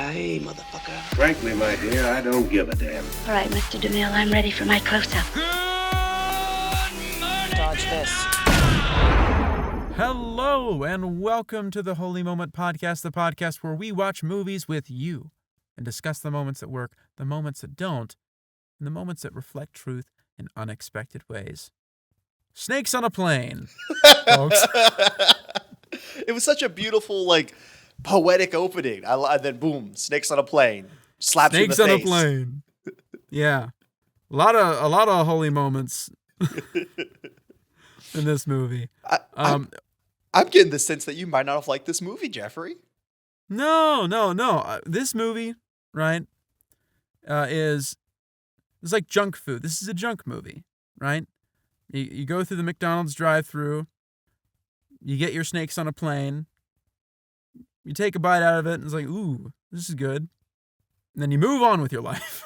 Yippee-ki-yay, motherfucker. Frankly, my dear, I don't give a damn. All right, Mr. DeMille, I'm ready for my close-up. Dodge this. Hello, and welcome to the Holy Moment Podcast, the podcast where we watch movies with you and discuss the moments that work, the moments that don't, and the moments that reflect truth in unexpected ways. Snakes on a Plane, folks. It was such a beautiful, poetic opening. And then boom, snakes on a plane. Slaps you in the face. Snakes on a plane. Yeah. A lot of holy moments in this movie. I'm getting the sense that you might not have liked this movie, Jeffrey. No. This movie, right, is like junk food. This is a junk movie, right? You go through the McDonald's drive-thru, you get your snakes on a plane, you take a bite out of it, and it's like, ooh, this is good. And then you move on with your life.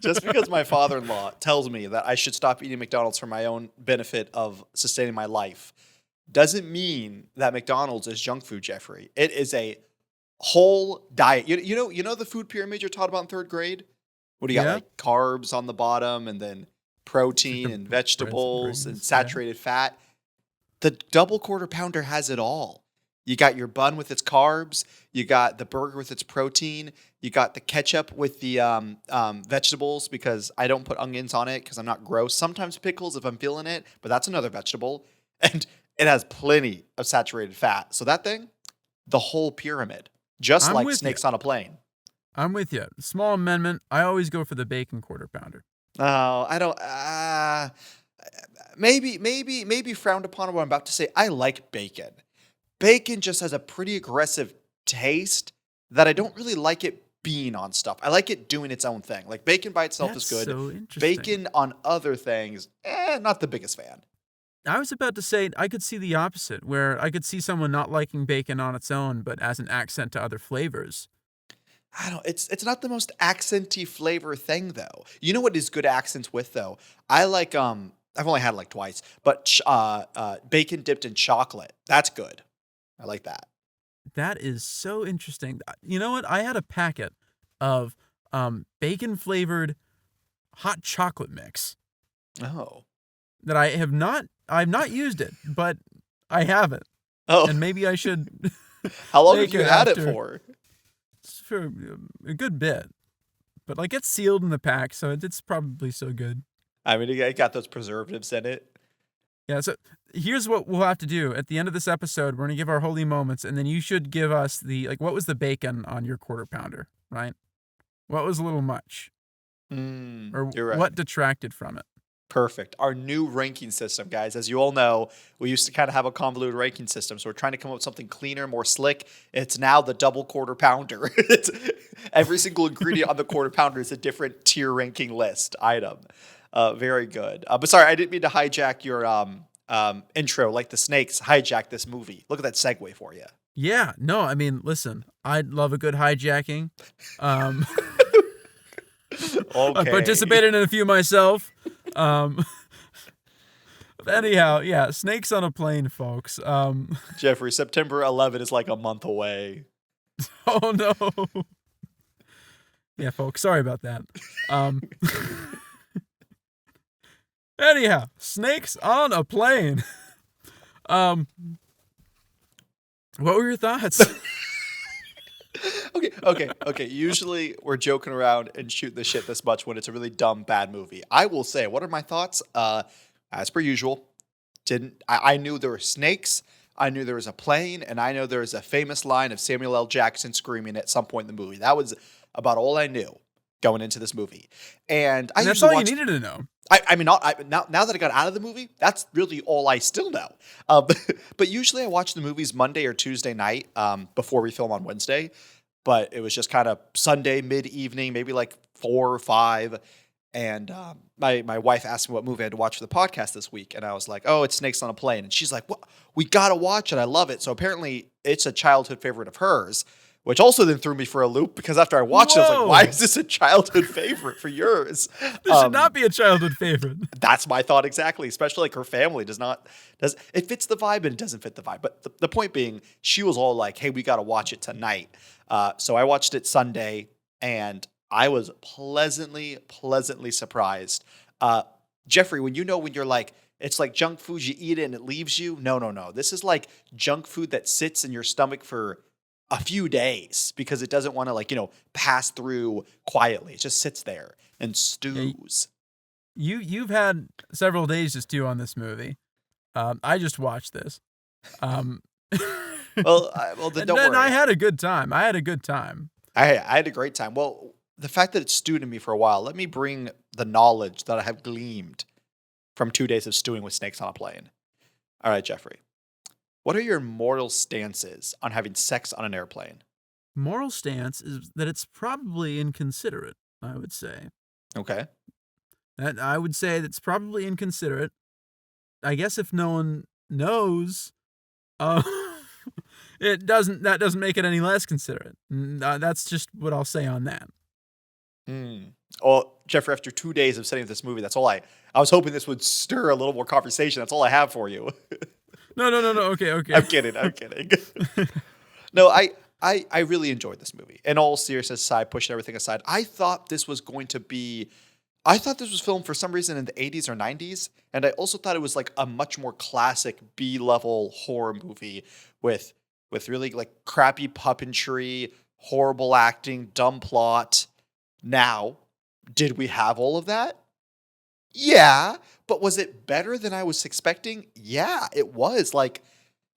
Just because my father-in-law tells me that I should stop eating McDonald's for my own benefit of sustaining my life doesn't mean that McDonald's is junk food, Jeffrey. It is a whole diet. You know the food pyramid you're taught about in third grade? What do you got? Like carbs on the bottom and then protein and vegetables and saturated fat. The double quarter pounder has it all. You got your bun with its carbs. You got the burger with its protein. You got the ketchup with the vegetables, because I don't put onions on it because I'm not gross. Sometimes pickles if I'm feeling it, but that's another vegetable. And it has plenty of saturated fat. So that thing, the whole pyramid, just like snakes on a plane. I'm with you. Small amendment. I always go for the bacon quarter pounder. Oh, I don't. Maybe frowned upon what I'm about to say. I like bacon. Bacon just has a pretty aggressive taste that I don't really like it being on stuff. I like it doing its own thing. Like bacon by itself is good. So interesting. Bacon on other things, not the biggest fan. I was about to say I could see the opposite, where I could see someone not liking bacon on its own, but as an accent to other flavors. It's not the most accenty flavor thing though. You know what is good accents with though? I like I've only had it like twice, but bacon dipped in chocolate. That's good. I like that. That is so interesting. You know what? I had a packet of bacon flavored hot chocolate mix. Oh. That I've not used it, but I have it. Oh. And maybe I should. How long have you had it for? For a good bit, but it's sealed in the pack, so it's probably so good. I mean, it got those preservatives in it. Yeah, so here's what we'll have to do. At the end of this episode, we're going to give our holy moments, and then you should give us what was the bacon on your quarter pounder, right? What was a little much? Or you're right. What detracted from it? Perfect. Our new ranking system, guys. As you all know, we used to kind of have a convoluted ranking system, so we're trying to come up with something cleaner, more slick. It's now the double quarter pounder. Every single ingredient on the quarter pounder is a different tier ranking list item. Very good. But sorry, I didn't mean to hijack your intro like the snakes hijacked this movie. Look at that segue for you. Yeah. No, I mean, listen, I love a good hijacking. Okay. I participated in a few myself. Anyhow, yeah, snakes on a plane, folks. Jeffrey, September 11 is like a month away. Oh no. Yeah, folks, sorry about that. Anyhow, snakes on a plane. What were your thoughts? Okay. Usually we're joking around and shooting the shit this much when it's a really dumb, bad movie. I will say, what are my thoughts? As per usual, I knew there were snakes, I knew there was a plane, and I know there was a famous line of Samuel L. Jackson screaming at some point in the movie. That was about all I knew going into this movie. And that's all you needed to know. Now that I got out of the movie, that's really all I still know. But usually I watch the movies Monday or Tuesday night before we film on Wednesday. But it was just kind of Sunday mid-evening, maybe like 4 or 5. And my wife asked me what movie I had to watch for the podcast this week. And I was like, oh, it's Snakes on a Plane. And she's like, what? We got to watch it. I love it. So apparently it's a childhood favorite of hers, which also then threw me for a loop because after I watched it, I was like, Whoa. why is this a childhood favorite for yours? This should not be a childhood favorite. That's my thought exactly, especially like her family does it fits the vibe and it doesn't fit the vibe. But the point being, she was all like, hey, we got to watch it tonight. So I watched it Sunday and I was pleasantly surprised. Jeffrey, when you're like, it's like junk food, you eat it and it leaves you. No. This is like junk food that sits in your stomach for a few days because it doesn't want to pass through quietly. It just sits there and stews. You've had several days to stew on this movie. I just watched this. Well, then and don't worry. I had a good time. I had a I had a great time. Well, the fact that it stewed in me for a while, let me bring the knowledge that I have gleaned from 2 days of stewing with snakes on a plane. All right, Jeffrey. What are your moral stances on having sex on an airplane? Moral stance is that it's probably inconsiderate, I would say. Okay. I would say that's probably inconsiderate. I guess if no one knows, that doesn't make it any less considerate. That's just what I'll say on that. Well, Jeffrey, after 2 days of studying this movie, that's all I was hoping this would stir a little more conversation. That's all I have for you. No. Okay. I'm kidding. No, I really enjoyed this movie. In all seriousness aside, pushing everything aside, I thought this was filmed for some reason in the 80s or 90s, and I also thought it was like a much more classic B-level horror movie with really like crappy puppetry, horrible acting, dumb plot. Now, did we have all of that? Yeah, but was it better than I was expecting? Yeah, it was. Like,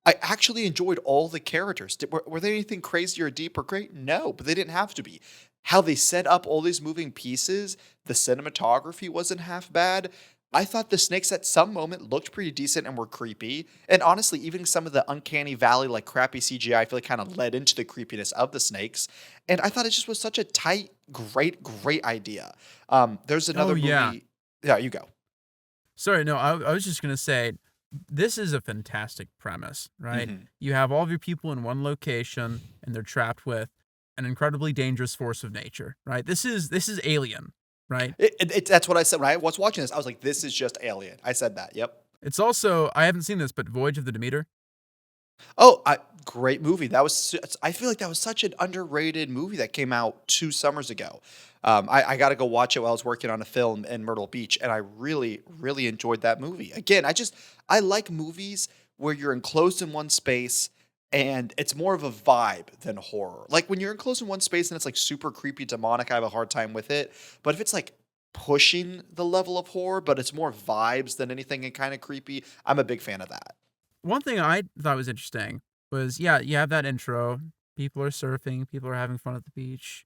I actually enjoyed all the characters. Were they anything crazy or deep or great? No, but they didn't have to be. How they set up all these moving pieces, the cinematography wasn't half bad. I thought the snakes at some moment looked pretty decent and were creepy. And honestly, even some of the uncanny valley, like crappy CGI, I feel like kind of led into the creepiness of the snakes. And I thought it just was such a tight, great idea. There's another movie. Yeah. Yeah, you go. Sorry, no, I was just going to say, this is a fantastic premise, right? Mm-hmm. You have all of your people in one location, and they're trapped with an incredibly dangerous force of nature, right? This is Alien, right? That's what I said when I was watching this. I was like, this is just Alien. I said that. Yep. It's also, I haven't seen this, but Voyage of the Demeter. Oh, great movie. I feel like that was such an underrated movie that came out 2 summers ago. I got to go watch it while I was working on a film in Myrtle Beach, and I really enjoyed that movie. Again, I like movies where you're enclosed in one space and it's more of a vibe than horror. Like when you're enclosed in one space and it's like super creepy, demonic, I have a hard time with it. But if it's like pushing the level of horror, but it's more vibes than anything and kind of creepy, I'm a big fan of that. One thing I thought was interesting was, you have that intro. People are surfing. People are having fun at the beach.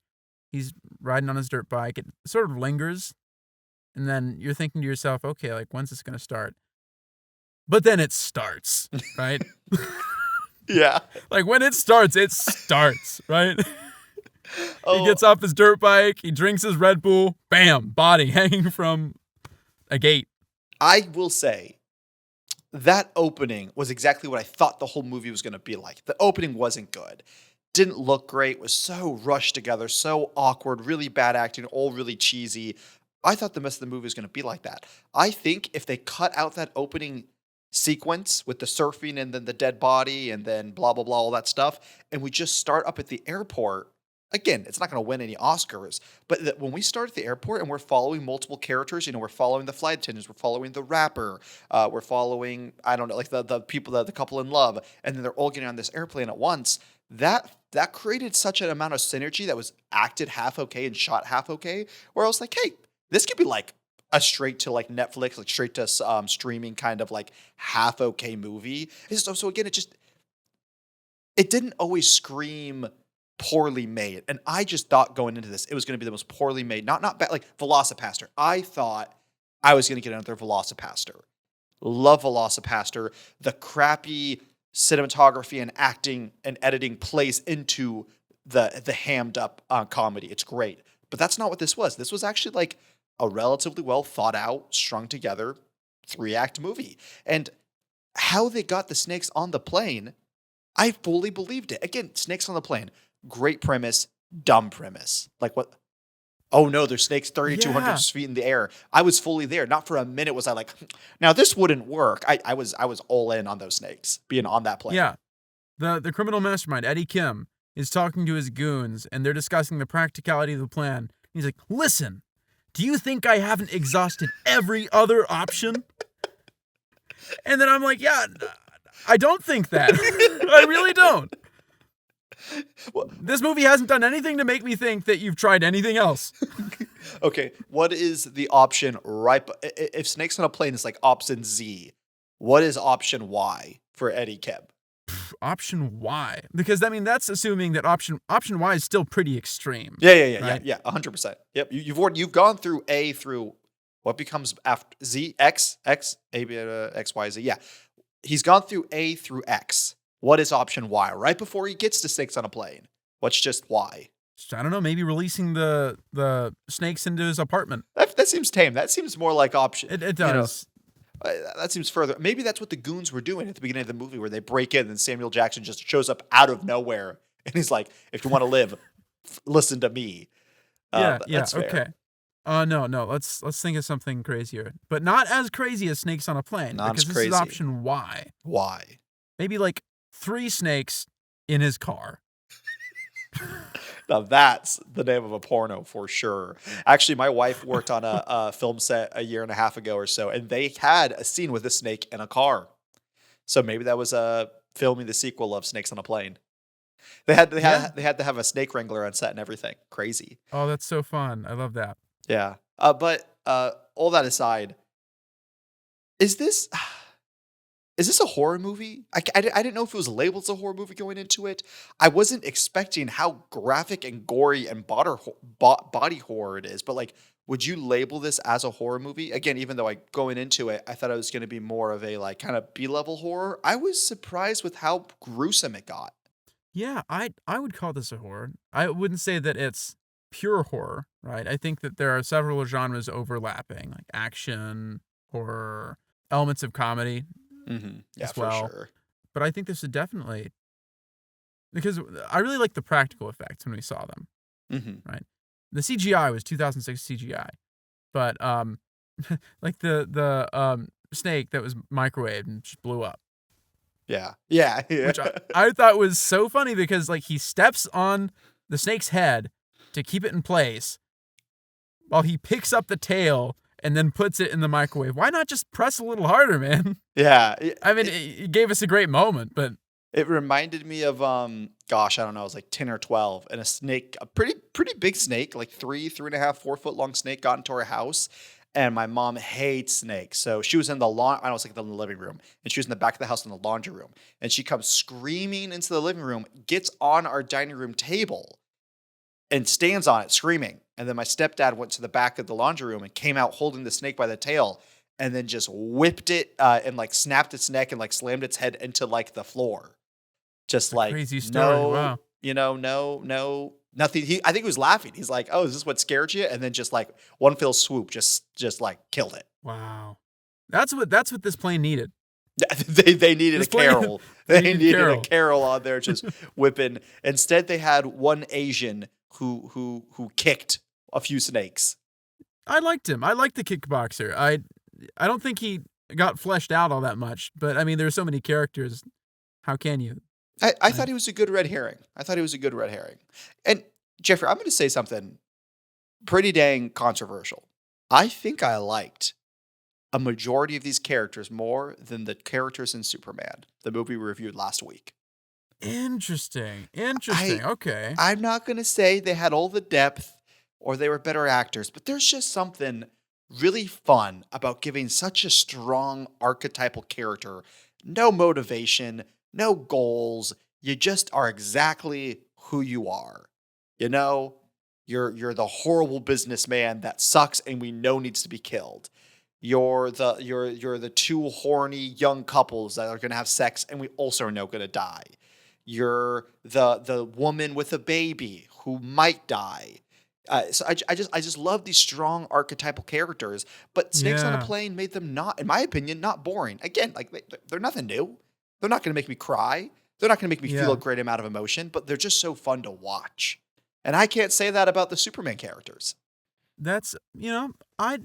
He's riding on his dirt bike. It sort of lingers. And then you're thinking to yourself, okay, like, when's this going to start? But then it starts, right? Yeah. Like, when it starts, right? Oh. He gets off his dirt bike. He drinks his Red Bull. Bam, body hanging from a gate. I will say that opening was exactly what I thought the whole movie was going to be like. The opening wasn't good. Didn't look great, was so rushed together, so awkward, really bad acting, all really cheesy. I thought the rest of the movie was going to be like that. I think if they cut out that opening sequence with the surfing and then the dead body and then blah, blah, blah, all that stuff, and we just start up at the airport, again, it's not going to win any Oscars, but when we start at the airport and we're following multiple characters, we're following the flight attendants, we're following the rapper, we're following, I don't know, like the people, the couple in love, and then they're all getting on this airplane at once, that created such an amount of synergy that was acted half okay and shot half okay, where I was like, hey, this could be like a straight to like Netflix, like straight to streaming kind of like half okay movie. So again, it didn't always scream poorly made. And I just thought going into this, it was going to be the most poorly made, not bad, like Velocipaster. I thought I was going to get another Velocipaster. Love Velocipaster. The crappy cinematography and acting and editing plays into the hammed up comedy. It's great. But that's not what this was. This was actually like a relatively well thought out, strung together 3-act movie. And how they got the snakes on the plane, I fully believed it. Again, snakes on the plane. great premise, dumb premise. Like what? Oh no, there's snakes 3,200 Yeah. feet in the air. I was fully there. Not for a minute was I like, now this wouldn't work. I was all in on those snakes being on that plane. Yeah. The criminal mastermind, Eddie Kim, is talking to his goons, and they're discussing the practicality of the plan. He's like, listen, do you think I haven't exhausted every other option? And then I'm like, yeah, I don't think that. I really don't. Well, This movie hasn't done anything to make me think that you've tried anything else. okay, what is the option right? If snakes on a plane is like option Z, what is option Y for Eddie Kim? Option Y, because that's assuming that option Y is still pretty extreme. Yeah, right? 100%. Yep, you've gone through A through what becomes after Z, X, A, beta, X, Y, Z. Yeah, he's gone through A through X. What is option Y? Right before he gets to snakes on a plane. What's just Y? I don't know, maybe releasing the snakes into his apartment. That seems tame. That seems more like option. It does. That seems further. Maybe that's what the goons were doing at the beginning of the movie, where they break in and Samuel Jackson just shows up out of nowhere, and he's like, "If you want to live, listen to me." That's fair. Okay. No. Let's think of something crazier, but not as crazy as snakes on a plane. Not because as this crazy. is option Y. Why? Maybe like 3 snakes in his car. Now that's the name of a porno for sure. Actually, my wife worked on a film set a year and a half ago or so, and they had a scene with a snake in a car. So maybe that was filming the sequel of Snakes on a Plane. They had to have a snake wrangler on set and everything. Crazy. Oh, that's so fun. I love that. Yeah. But all that aside, is this a horror movie? I didn't know if it was labeled as a horror movie going into it. I wasn't expecting how graphic and gory and body horror it is. But like, would you label this as a horror movie? Again, even though going into it, I thought it was going to be more of a like kind of B-level horror. I was surprised with how gruesome it got. Yeah, I would call this a horror. I wouldn't say that it's pure horror, right? I think that there are several genres overlapping, like action, horror, elements of comedy. Yeah, as well. for sure. But I think this is definitely, because I really like the practical effects when we saw them. Right? The CGI was 2006 CGI, but like the snake that was microwaved and just blew up. Yeah. Which I thought was so funny because like he steps on the snake's head to keep it in place while he picks up the tail and then puts it in the microwave. Why not just press a little harder, man? Yeah. It gave us a great moment, but it reminded me of gosh, I don't know, it was like 10 or 12, and a snake, a pretty big snake, like 3.5, 4 foot long snake, got into our house. And my mom hates snakes. So she was in the I was like in the living room, and she was in the back of the house in the laundry room. And she comes screaming into the living room, gets on our dining room table, and stands on it screaming. And then my stepdad went to the back of the laundry room and came out holding the snake by the tail, and then just whipped it and like snapped its neck and like slammed its head into like the floor. Just like crazy story. Wow. No, nothing. I think he was laughing. He's like, "Oh, is this what scared you?" And then just like one fell swoop, just like killed it. Wow. That's what this plane needed. They needed This a carol. They needed Carol. a carol on there just whipping. Instead, they had one Asian who kicked a few snakes. I liked him. I liked the kickboxer. I don't think he got fleshed out all that much, but I mean, there's so many characters. How can you? I thought he was a good red herring. And Jeffrey, I'm going to say something pretty dang controversial. I think I liked a majority of these characters more than the characters in Superman, the movie we reviewed last week. Interesting. Okay. I'm not going to say they had all the depth or they were better actors, but there's just something really fun about giving such a strong archetypal character no motivation, no goals. You just are exactly who you are. You know, you're the horrible businessman that sucks and we know needs to be killed. You're the two horny young couples that are going to have sex and we also know going to die. You're the woman with a baby who might die. So I just love these strong archetypal characters, but Snakes on a Plane made them not, in my opinion, not boring. Again, like they're nothing new. They're not going to make me cry. They're not going to make me feel Yeah. a great amount of emotion, but they're just so fun to watch. And I can't say that about the Superman characters. That's, I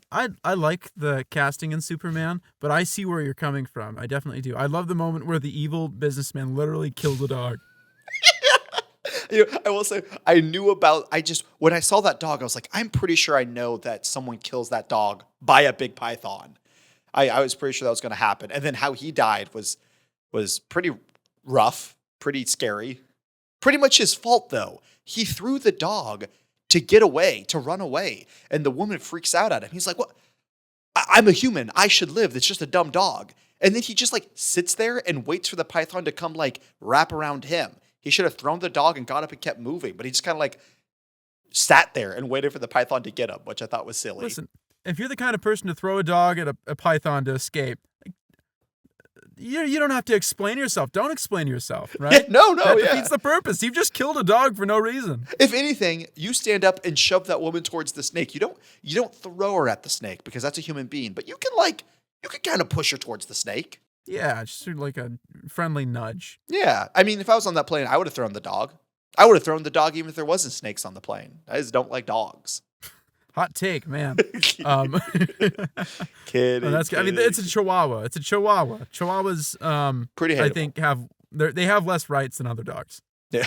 like the casting in Superman, but I see where you're coming from. I definitely do. I love the moment where the evil businessman literally killed a dog. I will say, when I saw that dog, I was like, I'm pretty sure I know that someone kills that dog by a big python. I was pretty sure that was going to happen. And then how he died was pretty rough, pretty scary. Pretty much his fault, though. He threw the dog to get away, to run away. And the woman freaks out at him. He's like, what? I'm a human. I should live. It's just a dumb dog. And then he just like sits there and waits for the python to come like wrap around him. He should have thrown the dog and got up and kept moving, but he just kind of like sat there and waited for the python to get him, which I thought was silly. Listen, if you're the kind of person to throw a dog at a python to escape, you don't have to explain yourself. Don't explain yourself, right? No, that yeah. defeats the purpose. You've just killed a dog for no reason. If anything, you stand up and shove that woman towards the snake. You don't throw her at the snake because that's a human being, but you can kind of push her towards the snake. Yeah, just sort of like a friendly nudge. Yeah. I mean, if I was on that plane, I would have thrown the dog. I would have thrown the dog even if there wasn't snakes on the plane. I just don't like dogs. Hot take, man. Kidding. I mean, it's a Chihuahua. It's a Chihuahua. Chihuahuas, Pretty hateable. I think they have less rights than other dogs. Yeah,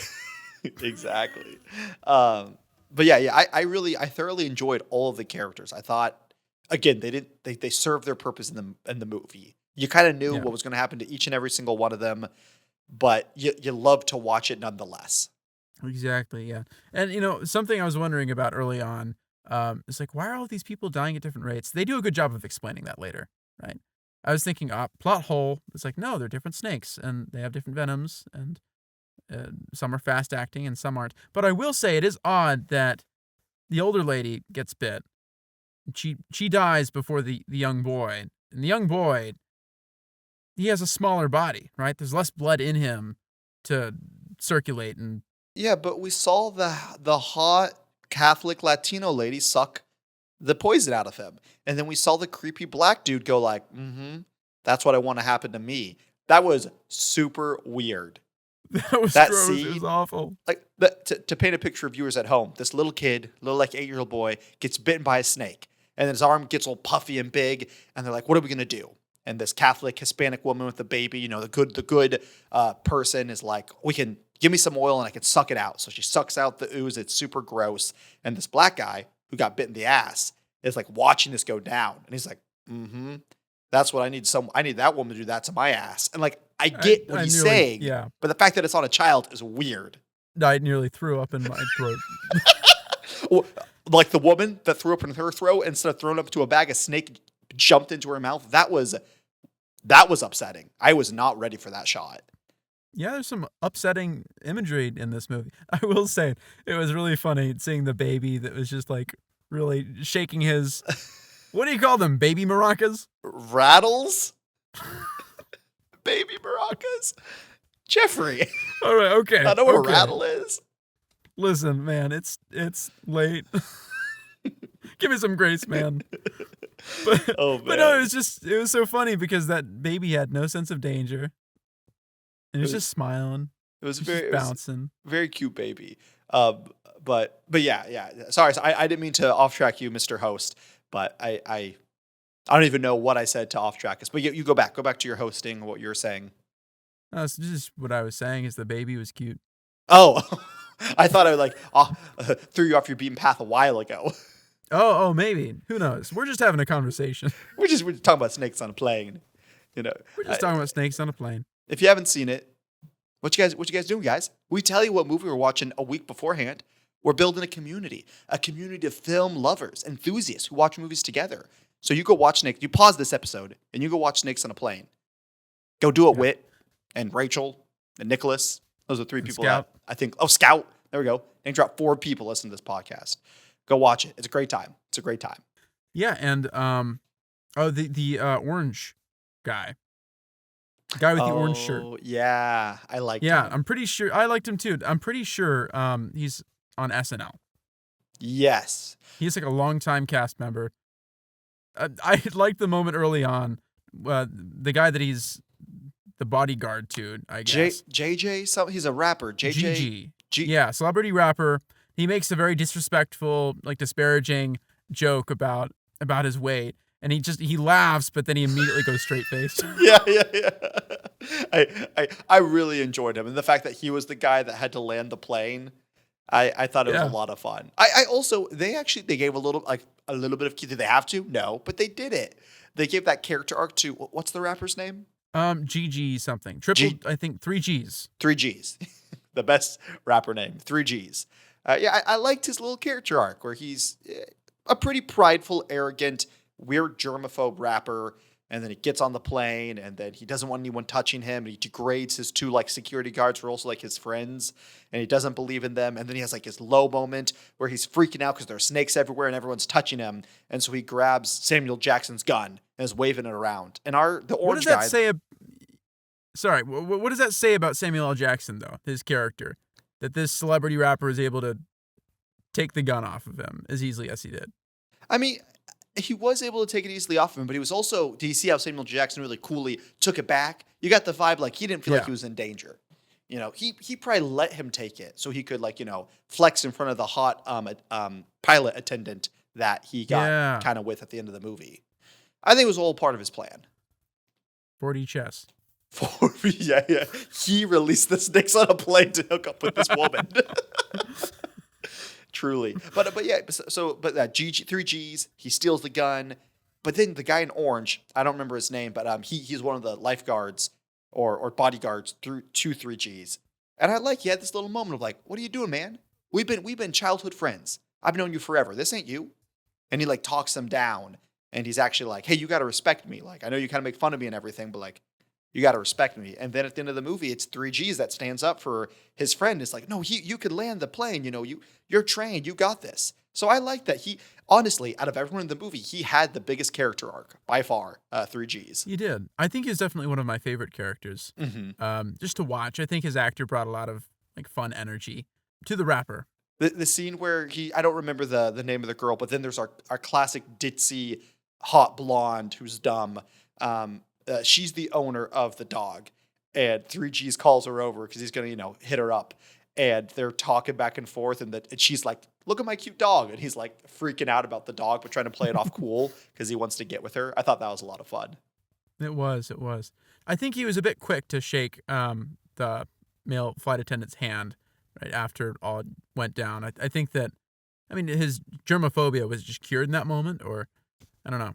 exactly. But yeah, I thoroughly enjoyed all of the characters. I thought, again, they served their purpose in the movie. You kind of knew what was going to happen to each and every single one of them, but you love to watch it nonetheless. Exactly, yeah. And, something I was wondering about early on, it's like, why are all these people dying at different rates? They do a good job of explaining that later, right? I was thinking, plot hole. It's like, no, they're different snakes, and they have different venoms, and some are fast acting and some aren't. But I will say it is odd that the older lady gets bit. She dies before the young boy. And the young boy, he has a smaller body, right? There's less blood in him to circulate. And Yeah, but we saw the hot Catholic Latino lady suck the poison out of him. And then we saw the creepy black dude go like, that's what I want to happen to me. That was super weird. that was That gross. It scene- was awful. Like to paint a picture of viewers at home, this little kid, little like 8-year-old boy, gets bitten by a snake, and then his arm gets all puffy and big, and they're like, "What are we gonna do?" And this Catholic Hispanic woman with the baby, the good person is like, "We can give me some oil and I can suck it out." So she sucks out the ooze. It's super gross. And this black guy who got bit in the ass is like watching this go down, and he's like, "That's what I need. I need that woman to do that to my ass." And like, I get what he's saying, Yeah. but the fact that it's on a child is weird. I nearly threw up in my throat. Like the woman that threw up in her throat instead of throwing up to a bag, a snake jumped into her mouth. That was upsetting. I was not ready for that shot. Yeah, there's some upsetting imagery in this movie. I will say it was really funny seeing the baby that was just like really shaking his, what do you call them? Baby maracas? Rattles? Baby maracas? Jeffrey, All right, okay. I know what okay. a rattle is. Listen, man, it's late. Give me some grace, man. But, Oh, man. but no, it was so funny because that baby had no sense of danger. And he was just smiling. It was Just bouncing. very cute baby. But yeah. Sorry, so I didn't mean to off track you, Mr. Host. But I don't even know what I said to off track us. But you go back to your hosting, what you were saying. No, it's just what I was saying is the baby was cute. Oh, I thought I like threw you off your beaten path a while ago. Oh, maybe. Who knows? We're just having a conversation. We're talking about snakes on a plane. We're just talking about snakes on a plane. If you haven't seen it, what you guys doing, guys? We tell you what movie we're watching a week beforehand. We're building a community of film lovers, enthusiasts who watch movies together. So you go watch Snakes. You pause this episode and you go watch Snakes on a Plane. Go do it, Whit and Rachel and Nicholas. Those are 3 people. Scout. That I think. Oh, Scout. There we go. Name drop 4 people listening to this podcast. Go watch it. It's a great time. Yeah, and the orange guy. Guy with the orange shirt. Oh, yeah. I like Yeah, him. I'm pretty sure I liked him too. I'm pretty sure he's on SNL. Yes. He's like a longtime cast member. I liked the moment early on. The guy that he's the bodyguard to, I J guess. JJ, something. He's a rapper. JJ. GG. G- Yeah, celebrity rapper. He makes a very disrespectful, like disparaging joke about his weight, and he laughs, but then he immediately goes straight face. yeah. I really enjoyed him, and the fact that he was the guy that had to land the plane. I thought it was a Yeah. lot of fun. I also they gave a little bit of. Did they have to? No, but they did it. They gave that character arc to what's the rapper's name? GG something. Triple, I think 3 Gs. 3Gs. The best rapper name, 3Gs. I liked his little character arc where he's a pretty prideful, arrogant, weird germaphobe rapper, and then he gets on the plane, and then he doesn't want anyone touching him, and he degrades his 2 security guards who are also his friends, and he doesn't believe in them, and then he has his low moment where he's freaking out because there are snakes everywhere and everyone's touching him, and so he grabs Samuel Jackson's gun and is waving it around. And the orange What does guy. that say? Sorry, what does that say about Samuel L. Jackson though? His character, that this celebrity rapper is able to take the gun off of him as easily as he did. I mean, he was able to take it easily off of him, but he was also. Do you see how Samuel Jackson really coolly took it back? You got the vibe he didn't feel like he was in danger. He probably let him take it so he could flex in front of the hot pilot attendant that he got kind of with at the end of the movie. I think it was all part of his plan. 4D chess. Yeah. He released the snakes on a plane to hook up with this woman. Truly, but that 3Gs, he steals the gun, but then the guy in orange, I don't remember his name, but he's one of the lifeguards or bodyguards through 3Gs, and he had this little moment of what are you doing, man? We've been childhood friends. I've known you forever. This ain't you, and he talks them down, and he's actually hey, you got to respect me. I know you kind of make fun of me and everything, but you got to respect me. And then at the end of the movie, it's 3Gs that stands up for his friend. It's no, you could land the plane. You're trained. You got this. So I like that he, honestly, out of everyone in the movie, he had the biggest character arc by far, 3Gs. He did. I think he's definitely one of my favorite characters. Just to watch. I think his actor brought a lot of fun energy to the rapper. The scene where I don't remember the name of the girl, but then there's our classic ditzy, hot blonde who's dumb. She's the owner of the dog, and 3Gs calls her over because he's going to, hit her up, and they're talking back and forth, and she's like, look at my cute dog, and he's freaking out about the dog, but trying to play it off cool because he wants to get with her. I thought that was a lot of fun. It was. I think he was a bit quick to shake the male flight attendant's hand right after all went down. I think that, his germophobia was just cured in that moment, or I don't know.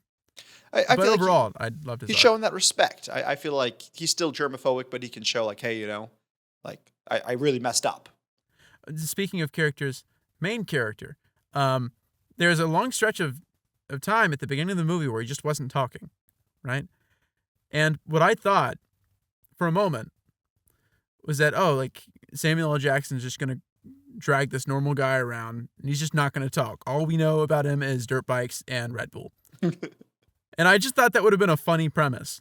I but feel overall, I loved his he's art. showing that respect. I feel like he's still germophobic, but he can show hey, I really messed up. Speaking of characters, main character, there's a long stretch of time at the beginning of the movie where he just wasn't talking, right? And what I thought for a moment was that, Samuel L. Jackson's just going to drag this normal guy around, and he's just not going to talk. All we know about him is dirt bikes and Red Bull. And I just thought that would have been a funny premise.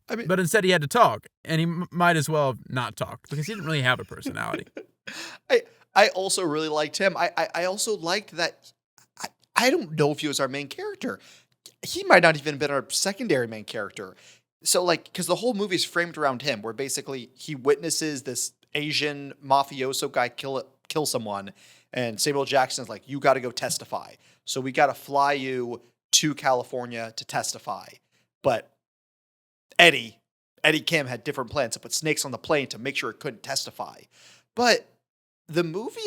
But instead he had to talk, and he might as well have not talked because he didn't really have a personality. I also really liked him. I also liked that. I don't know if he was our main character. He might not even have been our secondary main character. So because the whole movie is framed around him, where basically he witnesses this Asian mafioso guy kill someone, and Samuel Jackson's you got to go testify. So we got to fly you to California to testify. But Eddie Kim had different plans to put snakes on the plane to make sure it couldn't testify. But the movie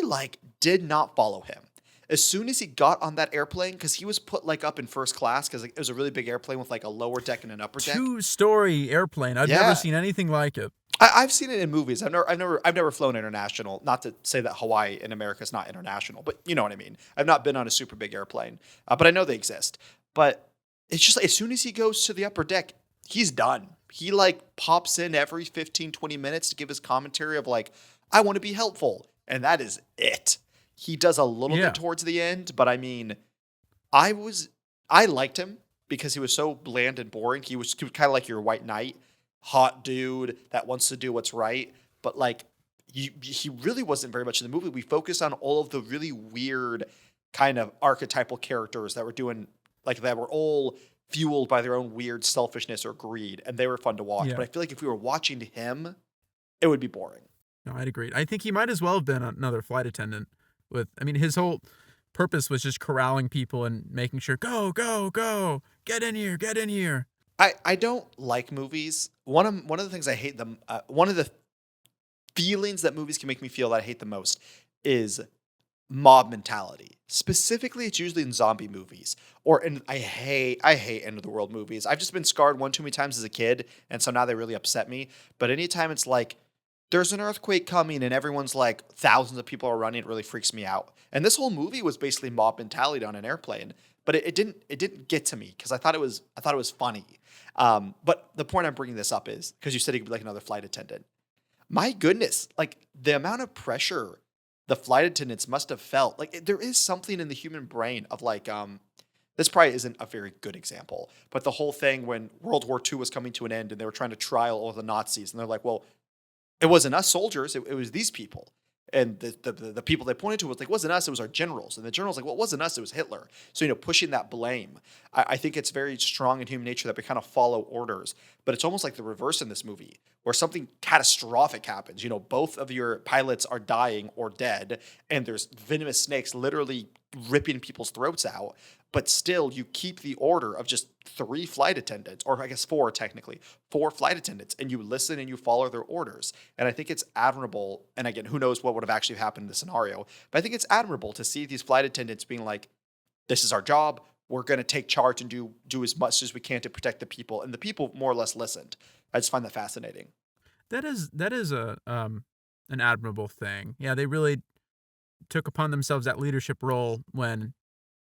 did not follow him. As soon as he got on that airplane, because he was put up in first class, because it was a really big airplane with a lower deck and an upper deck. 2-story airplane. I've never seen anything like it. I've seen it in movies. I've never flown international. Not to say that Hawaii in America is not international, but you know what I mean. I've not been on a super big airplane, but I know they exist. But it's just as soon as he goes to the upper deck, he's done. He pops in every 15, 20 minutes to give his commentary of I want to be helpful. And that is it. He does a little bit towards the end, but I liked him because he was so bland and boring. He was kind of like your white knight, hot dude that wants to do what's right. But he really wasn't very much in the movie. We focused on all of the really weird kind of archetypal characters that were doing that were all fueled by their own weird selfishness or greed, and they were fun to watch. Yeah. But I feel like if we were watching him, it would be boring. No, I'd agree. I think he might as well have been another flight attendant. His whole purpose was just corralling people and making sure, go, go, go, get in here, get in here. I don't like movies. One of the things I hate them. One of the feelings that movies can make me feel that I hate the most is mob mentality. Specifically, it's usually in zombie movies I hate end of the world movies. I've just been scarred one too many times as a kid, and so now they really upset me. But anytime it's like there's an earthquake coming and everyone's like thousands of people are running, it really freaks me out. And this whole movie was basically mob mentality on an airplane, but it didn't get to me because I thought it was funny. But the point I'm bringing this up is because you said he could be like another flight attendant. My goodness, like the amount of pressure the flight attendants must have felt. Like there is something in the human brain of like this probably isn't a very good example, but the whole thing when World War II was coming to an end and they were trying to trial all the Nazis, and they're like, well, it wasn't us soldiers, it was these people. And the people they pointed to was like, it wasn't us, it was our generals. And the general's like, well, it wasn't us, it was Hitler. So, pushing that blame. I think it's very strong in human nature that we kind of follow orders. But it's almost like the reverse in this movie, where something catastrophic happens. Both of your pilots are dying or dead, and there's venomous snakes literally ripping people's throats out. But still, you keep the order of just 3 flight attendants, or I guess 4 technically, 4 flight attendants, and you listen and you follow their orders. And I think it's admirable. And again, who knows what would have actually happened in the scenario, but I think it's admirable to see these flight attendants being like, this is our job. We're going to take charge and do as much as we can to protect the people. And the people more or less listened. I just find that fascinating. That is an admirable thing. Yeah, they really took upon themselves that leadership role when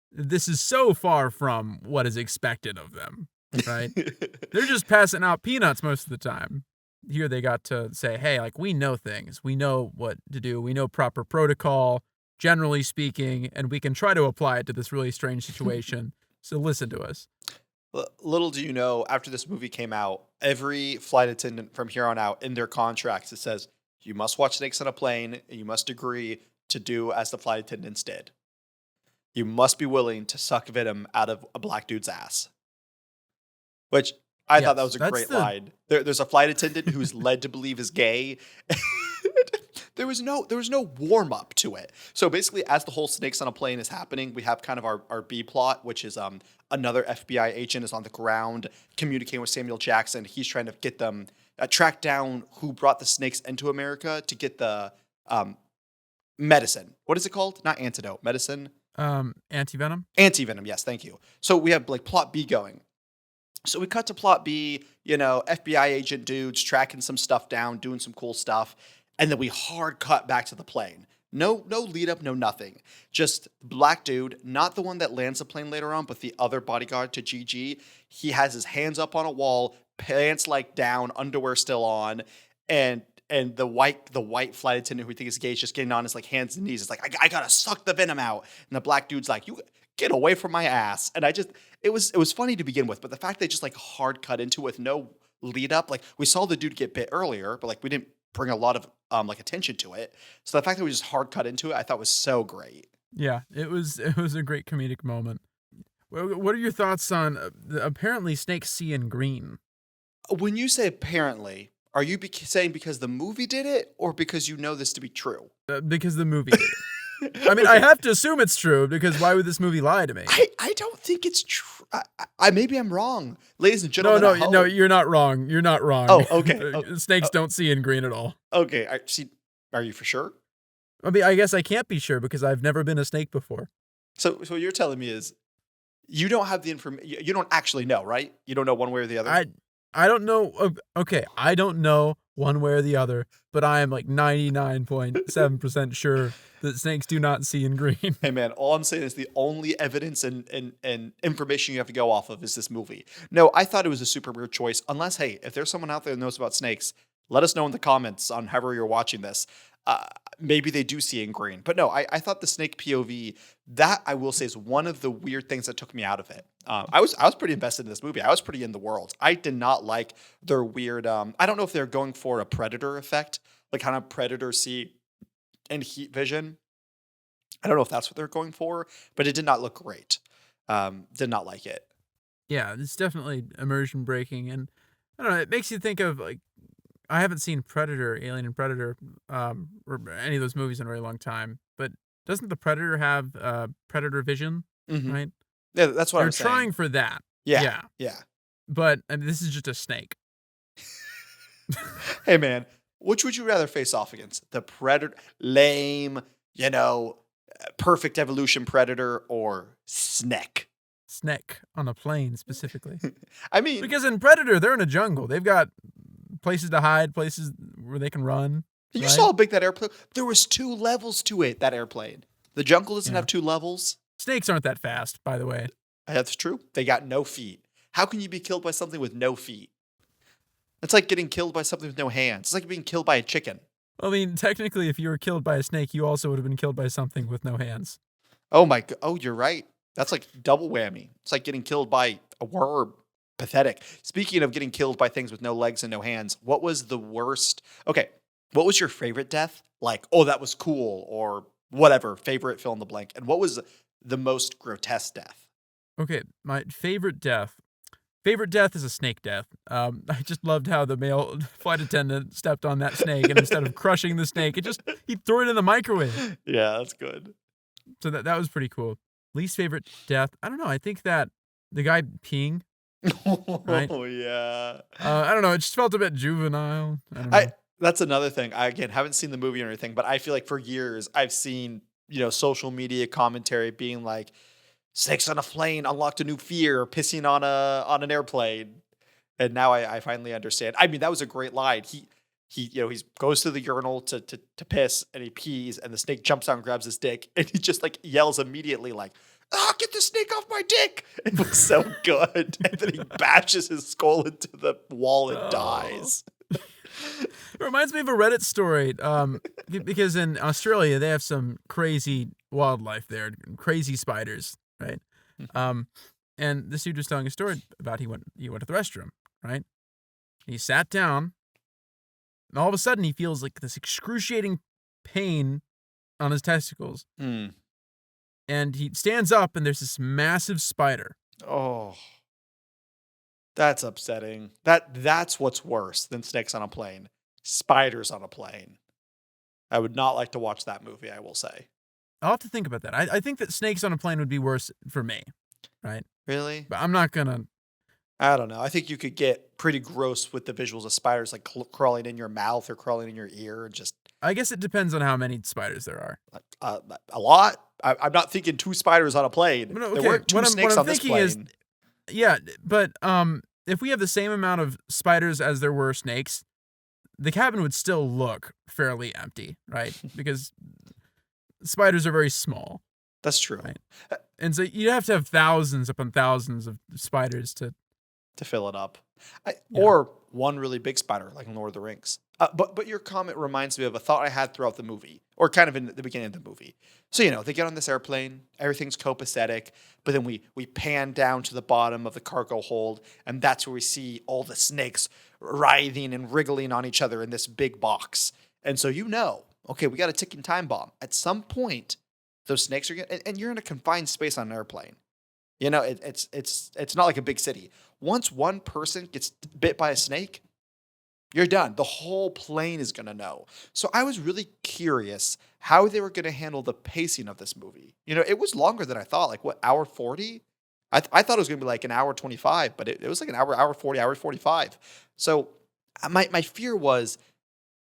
this is so far from what is expected of them, right? They're just passing out peanuts most of the time. Here they got to say, hey, like, we know things. We know what to do. We know proper protocol, generally speaking, and we can try to apply it to this really strange situation. So listen to us. Little do you know, after this movie came out, every flight attendant from here on out in their contracts, it says, you must watch snakes on a plane, and you must agree to do as the flight attendants did. You must be willing to suck venom out of a black dude's ass. Which I thought that was a great line. There's a flight attendant who's led to believe is gay. There was no warm up to it. So basically, as the whole snakes on a plane is happening, we have kind of our B plot, which is another FBI agent is on the ground communicating with Samuel Jackson. He's trying to get them track down who brought the snakes into America to get the medicine. What is it called? Not antidote. Medicine. Anti-venom? Anti-venom, yes, thank you. So we have like plot B going. So we cut to plot B, FBI agent dudes tracking some stuff down, doing some cool stuff, and then we hard cut back to the plane. No lead up, no nothing. Just black dude, not the one that lands the plane later on, but the other bodyguard to Gigi. He has his hands up on a wall, pants like down, underwear still on, and the white flight attendant who we think is gay is just getting on his like hands and knees. It's like, I gotta suck the venom out. And the black dude's like, you get away from my ass. And it was funny to begin with, but the fact they just like hard cut into it with no lead up, like we saw the dude get bit earlier, but like we didn't bring a lot of like attention to it. So the fact that we just hard cut into it, I thought was so great. Yeah, it was a great comedic moment. What are your thoughts on apparently snakes see in green? When you say apparently, are you saying because the movie did it or because you know this to be true? Because the movie did it. I mean, okay. I have to assume it's true because why would this movie lie to me? I don't think it's true. Maybe I'm wrong. Ladies and gentlemen. No, you're not wrong. You're not wrong. Oh, okay. Snakes don't see in green at all. Okay. Are you for sure? I mean, I guess I can't be sure because I've never been a snake before. So what you're telling me is you don't have the information. You don't actually know, right? You don't know one way or the other? I don't know. Okay, I don't know one way or the other, but I am like 99.7% sure that snakes do not see in green. Hey man, all I'm saying is the only evidence and information you have to go off of is this movie. No, I thought it was a super weird choice. Unless, hey, if there's someone out there that knows about snakes, let us know in the comments on however you're watching this. Maybe they do see in green. But no, I thought the snake POV, that I will say is one of the weird things that took me out of it. I was pretty invested in this movie. I was pretty in the world. I did not like their weird, I don't know if they're going for a predator effect, like kind of predator see and heat vision. I don't know if that's what they're going for, but it did not look great. Did not like it. Yeah, it's definitely immersion breaking, and I don't know. It makes you think of like I haven't seen Predator, Alien and Predator, or any of those movies in a very long time. But doesn't the Predator have predator vision? Hmm. Right? Yeah, that's what I They're was saying. trying for that. Yeah, Yeah, yeah. but this is just a snake. Hey man, which would you rather face off against? The predator, lame, perfect evolution predator, or snake? Snake on a plane specifically. I mean, Because in Predator, they're in a jungle. They've got places to hide, places where they can run. you Right? saw how big that airplane. There was 2 levels to it. That airplane. The jungle doesn't Yeah. have 2 levels. Snakes aren't that fast, by the way. That's true. They got no feet. How can you be killed by something with no feet? It's like getting killed by something with no hands. It's like being killed by a chicken. I mean, technically, if you were killed by a snake, you also would have been killed by something with no hands. Oh my god. Oh, you're right. That's like double whammy. It's like getting killed by a worm. Pathetic. Speaking of getting killed by things with no legs and no hands, what was the worst? Okay. What was your favorite death? Like, oh, that was cool, or whatever, favorite fill in the blank. And what was the most grotesque death? Okay, my favorite death. Favorite death is a snake death. I just loved how the male flight attendant stepped on that snake, and instead of crushing the snake, he threw it in the microwave. Yeah, that's good. So that was pretty cool. Least favorite death. I don't know. I think that the guy peeing. Right? Oh yeah. I don't know. It just felt a bit juvenile. I don't know. That's another thing. I again haven't seen the movie or anything, but I feel like for years I've seen, social media commentary being like, snakes on a plane unlocked a new fear, pissing on an airplane. And now I finally understand. I mean, that was a great line. He goes to the urinal to piss, and he pees, and the snake jumps out and grabs his dick, and he just like yells immediately like, "Ah, get the snake off my dick!" It was so good. And then he bashes his skull into the wall and dies. It reminds me of a Reddit story. Because in Australia they have some crazy wildlife there, crazy spiders, right? And this dude was telling a story about he went to the restroom, right? He sat down, and all of a sudden he feels like this excruciating pain on his testicles, Hmm. and he stands up, and there's this massive spider. Oh, that's upsetting. That's what's worse than snakes on a plane. Spiders on a plane. I would not like to watch that movie, I will say. I'll have to think about that. I think that snakes on a plane would be worse for me, right? Really? But I'm not gonna. I don't know. I think you could get pretty gross with the visuals of spiders like crawling in your mouth or crawling in your ear, and just I guess it depends on how many spiders there are. a lot. I'm not thinking 2 spiders on a plane. No, There okay, weren't 2 what I'm snakes on this thinking plane. is- Yeah, but if we have the same amount of spiders as there were snakes, the cabin would still look fairly empty, right? Because spiders are very small, That's true. Right. and so you'd have to have thousands upon thousands of spiders to. To fill it up. Yeah. Or one really big spider, like in Lord of the Rings. But your comment reminds me of a thought I had throughout the movie, or kind of in the beginning of the movie. So, they get on this airplane, everything's copacetic, but then we pan down to the bottom of the cargo hold, and that's where we see all the snakes writhing and wriggling on each other in this big box. And so okay, we got a ticking time bomb. At some point, those snakes are getting, and you're in a confined space on an airplane. It's not like a big city. Once one person gets bit by a snake, you're done. The whole plane is going to know. So I was really curious how they were going to handle the pacing of this movie. It was longer than I thought. Like, what, hour 40? I thought it was going to be like an hour 25, but it was like an hour 40, hour 45. So my fear was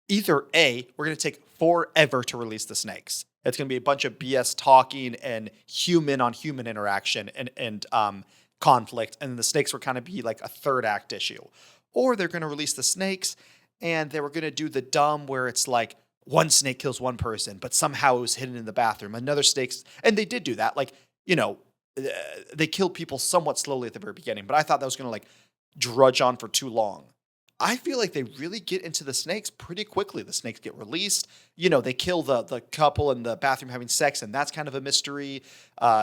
either A, we're going to take forever to release the snakes. It's going to be a bunch of BS talking and human on human interaction and conflict. And the snakes were kind of be like a third act issue. Or they're going to release the snakes and they were going to do the dumb where it's like one snake kills one person, but somehow it was hidden in the bathroom. Another snake's, and they did do that. Like, they killed people somewhat slowly at the very beginning, but I thought that was going to like drudge on for too long. I feel like they really get into the snakes pretty quickly. The snakes get released. They kill the couple in the bathroom having sex, and that's kind of a mystery.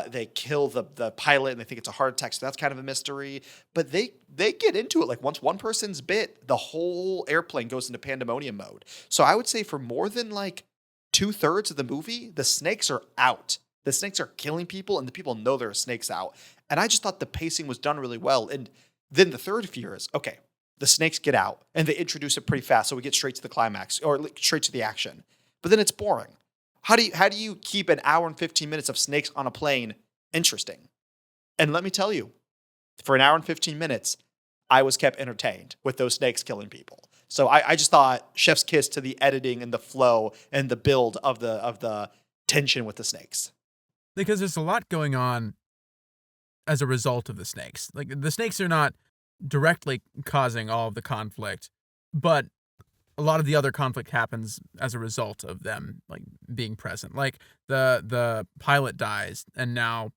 They kill the pilot, and they think it's a heart attack, so that's kind of a mystery. But they get into it. Like, once one person's bit, the whole airplane goes into pandemonium mode. So I would say for more than like 2/3 of the movie, the snakes are out. The snakes are killing people, and the people know there are snakes out. And I just thought the pacing was done really well. And then the third fear is, okay, the snakes get out, and they introduce it pretty fast, so we get straight to the climax, or straight to the action. But then it's boring. How do you keep an hour and 15 minutes of snakes on a plane interesting? And let me tell you, for an hour and 15 minutes, I was kept entertained with those snakes killing people. So I just thought chef's kiss to the editing and the flow and the build of the tension with the snakes. Because there's a lot going on as a result of the snakes. Like, the snakes are not directly causing all of the conflict, but a lot of the other conflict happens as a result of them, like, being present. Like, the pilot dies, and now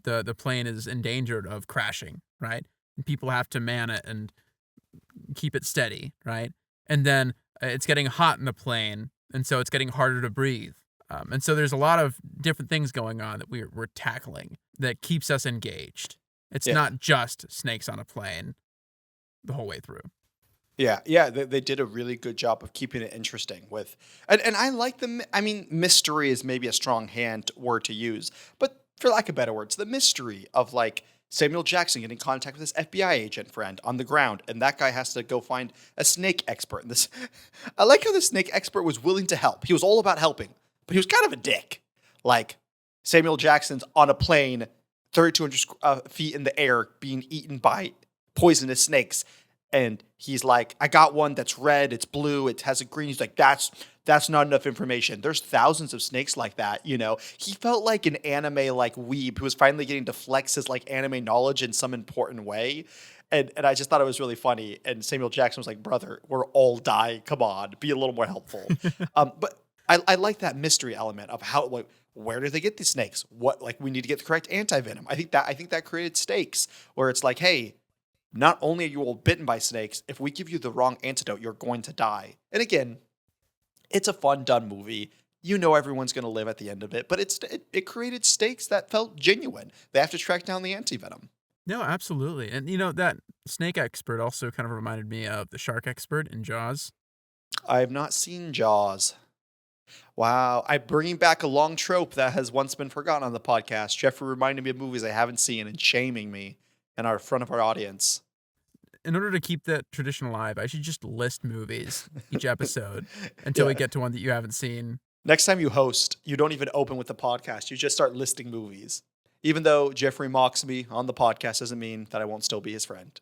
the plane is endangered of crashing, right? And people have to man it and keep it steady, right? And then it's getting hot in the plane, and so it's getting harder to breathe. And so there's a lot of different things going on that we're tackling that keeps us engaged. It's not just snakes on a plane the whole way through. Yeah, they did a really good job of keeping it interesting with, and I like mystery is maybe a strong word to use, but for lack of better words, the mystery of like Samuel Jackson getting in contact with his FBI agent friend on the ground, and that guy has to go find a snake expert. And this, I like how the snake expert was willing to help. He was all about helping, but he was kind of a dick. Like, Samuel Jackson's on a plane, 3,200 feet in the air, being eaten by poisonous snakes. And he's like, I got one that's red, it's blue, it has a green. He's like, that's not enough information. There's thousands of snakes like that, you know? He felt like an anime like weeb who was finally getting to flex his like anime knowledge in some important way. And I just thought it was really funny. And Samuel Jackson was like, brother, we're all dying. Come on, be a little more helpful. But I like that mystery element of how, like, where do they get these snakes? What, like, we need to get the correct anti-venom. I think that created stakes where it's like, hey, not only are you all bitten by snakes, if we give you the wrong antidote, you're going to die. And again, it's a fun, done movie. You know everyone's going to live at the end of it, but it created stakes that felt genuine. They have to track down the antivenom. No, absolutely. And, that snake expert also kind of reminded me of the shark expert in Jaws. I have not seen Jaws. Wow. I'm bringing back a long trope that has once been forgotten on the podcast. Jeffrey reminded me of movies I haven't seen and shaming me in front of our audience. In order to keep that tradition alive, I should just list movies each episode until we get to one that you haven't seen. Next time you host, you don't even open with the podcast. You just start listing movies. Even though Jeffrey mocks me on the podcast doesn't mean that I won't still be his friend.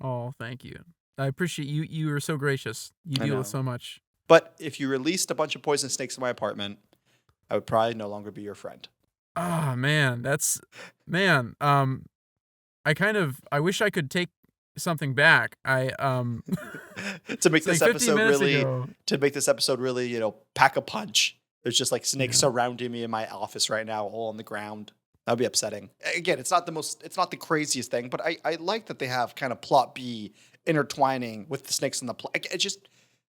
Oh, thank you. I appreciate you. You are so gracious. You deal with so much. But if you released a bunch of poison snakes in my apartment, I would probably no longer be your friend. Oh, man. I wish I could take something back. To make this episode really, pack a punch. There's just like snakes surrounding me in my office right now, all on the ground. That'd be upsetting. Again, it's not the craziest thing, but I like that they have kind of plot B intertwining with the snakes on the plane. It just,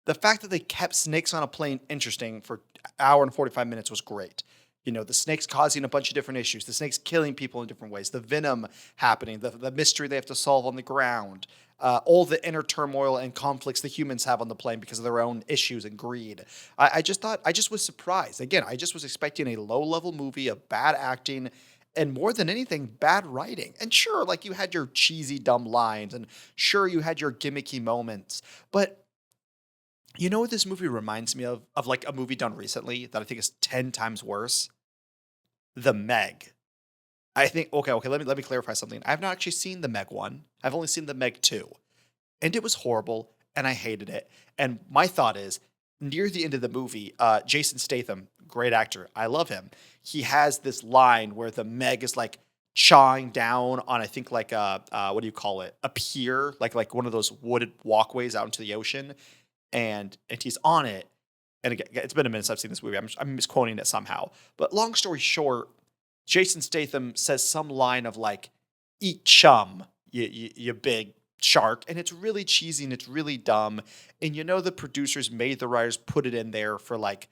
the fact that they kept snakes on a plane interesting for an hour and 45 minutes was great. The snakes causing a bunch of different issues, the snakes killing people in different ways, the venom happening, the mystery they have to solve on the ground, all the inner turmoil and conflicts the humans have on the plane because of their own issues and greed. I just was surprised. Again, I just was expecting a low-level movie of bad acting and, more than anything, bad writing. And sure, like, you had your cheesy, dumb lines, and sure, you had your gimmicky moments, but you know what this movie reminds me of like a movie done recently that I think is 10 times worse? The Meg. I think, okay, let me clarify something. I have not actually seen the Meg 1. I've only seen the Meg 2. And it was horrible, and I hated it. And my thought is, near the end of the movie, Jason Statham, great actor, I love him. He has this line where the Meg is like chawing down on, I think, like what do you call it? A pier, like one of those wooded walkways out into the ocean. And he's on it. And again, it's been a minute since I've seen this movie. I'm misquoting it somehow. But long story short, Jason Statham says some line of like, "Eat chum, you big shark." And it's really cheesy and it's really dumb. And the producers made the writers put it in there for like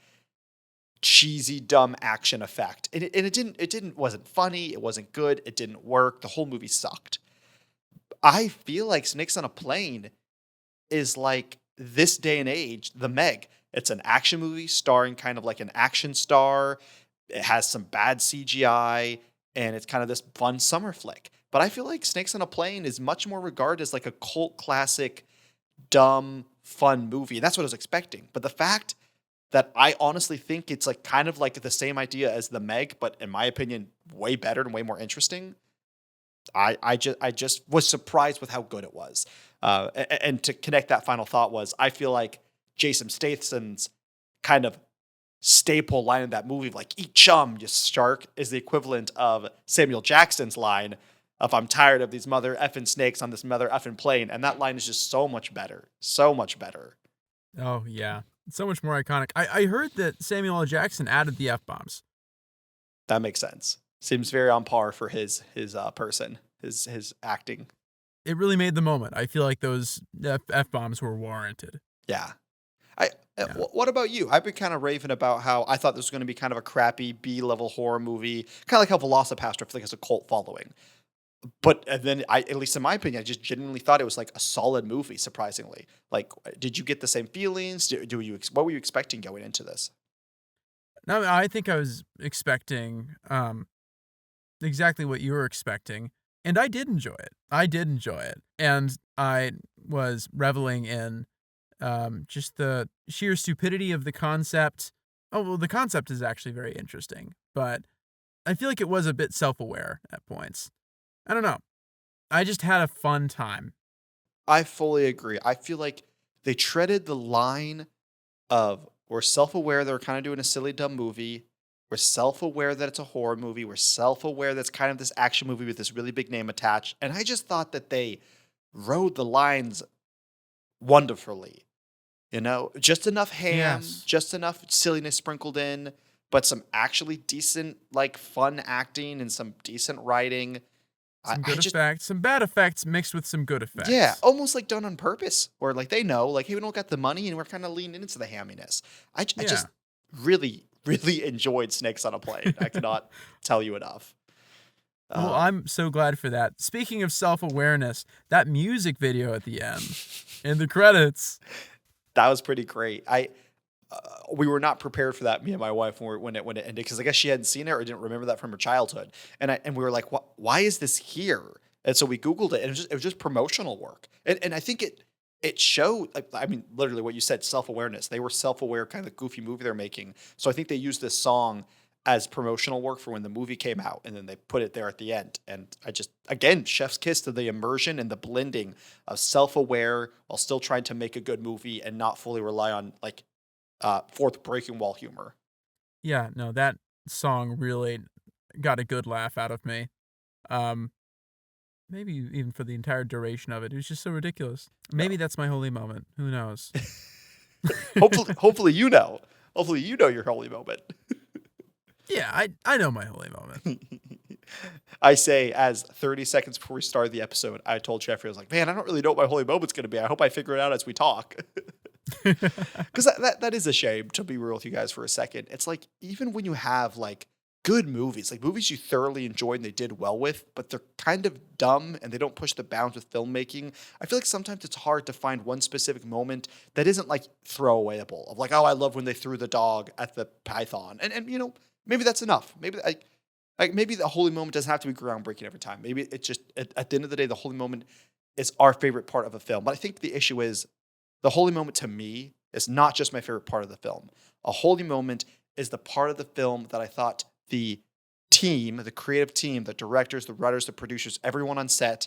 cheesy, dumb action effect. And it wasn't funny. It wasn't good. It didn't work. The whole movie sucked. I feel like Snakes on a Plane is like, this day and age, the Meg. It's an action movie starring kind of like an action star. It has some bad CGI, and it's kind of this fun summer flick. But I feel like Snakes on a Plane is much more regarded as like a cult classic, dumb, fun movie. And that's what I was expecting. But the fact that I honestly think it's like kind of like the same idea as The Meg, but in my opinion, way better and way more interesting. I just was surprised with how good it was. And to connect that final thought was, I feel like Jason Statham's kind of staple line in that movie, like "Eat chum, you shark," is the equivalent of Samuel Jackson's line of "I'm tired of these mother effing snakes on this mother effing plane," and that line is just so much better, so much better. Oh yeah, it's so much more iconic. I heard that Samuel L. Jackson added the F-bombs. That makes sense. Seems very on par for his person, his acting. It really made the moment. I feel like those F-bombs were warranted. Yeah. I Yeah. What about you? I've been kind of raving about how I thought this was going to be kind of a crappy B-level horror movie, kind of like how Velocipaster, I feel like has a cult following. But and then at least in my opinion, I just genuinely thought it was like a solid movie. Surprisingly, like, did you get the same feelings? What were you expecting going into this? No, I think I was expecting exactly what you were expecting, and I did enjoy it. I did enjoy it, and I was reveling in just the sheer stupidity of the concept. Oh well, the concept is actually very interesting, but I feel like it was a bit self-aware at points. I don't know. I just had a fun time. I fully agree. I feel like they treaded the line of, we're self-aware that we're kind of doing a silly dumb movie. We're self-aware that it's a horror movie. We're self-aware that's kind of this action movie with this really big name attached. And I just thought that they rode the lines wonderfully. You know, just enough ham, Yes. just enough silliness sprinkled in, but some actually decent, like, fun acting and some decent writing. Some I good just, effects, some bad effects mixed with some good yeah, effects. almost like done on purpose, or like they know, like, hey, we don't got the money and we're kind of leaning into the hamminess. I Yeah. just really, really enjoyed Snakes on a Plane. I cannot tell you enough. Well, Uh, I'm so glad for that. Speaking of self-awareness, that music video at the end, in the credits. that was pretty great. We were not prepared for that, me and my wife, when it ended, because I guess she hadn't seen it or didn't remember that from her childhood, and we were like, why is this here? And so we Googled it, and it was just promotional work, and I think it showed. I mean, literally what you said, self awareness. They were self aware, kind of the goofy movie they're making. So I think they used this song as promotional work for when the movie came out, and then they put it there at the end. And I just, again, chef's kiss to the immersion and the blending of self aware while still trying to make a good movie and not fully rely on like fourth breaking wall humor. Yeah, no, that song really got a good laugh out of me. Um, maybe even for the entire duration of it. It was just so ridiculous. Maybe No. that's my holy moment. Who knows? Hopefully you know. Hopefully you know your holy moment. Yeah, I know my holy moment. I say, as 30 seconds before we started the episode, I told Jeffrey, I was like, man, I don't really know what my holy moment's going to be. I hope I figure it out as we talk. Because that is a shame, to be real with you guys for a second. It's like, even when you have like good movies, like movies you thoroughly enjoyed and they did well with, but they're kind of dumb and they don't push the bounds with filmmaking, I feel like sometimes it's hard to find one specific moment that isn't like throwawayable, of like, oh, I love when they threw the dog at the python. And you know, maybe that's enough. Maybe like maybe the holy moment doesn't have to be groundbreaking every time. Maybe it's just at the end of the day, the holy moment is our favorite part of a film. But I think the issue is, the holy moment to me is not just my favorite part of the film. A holy moment is the part of the film that I thought the team, the creative team, the directors, the writers, the producers, everyone on set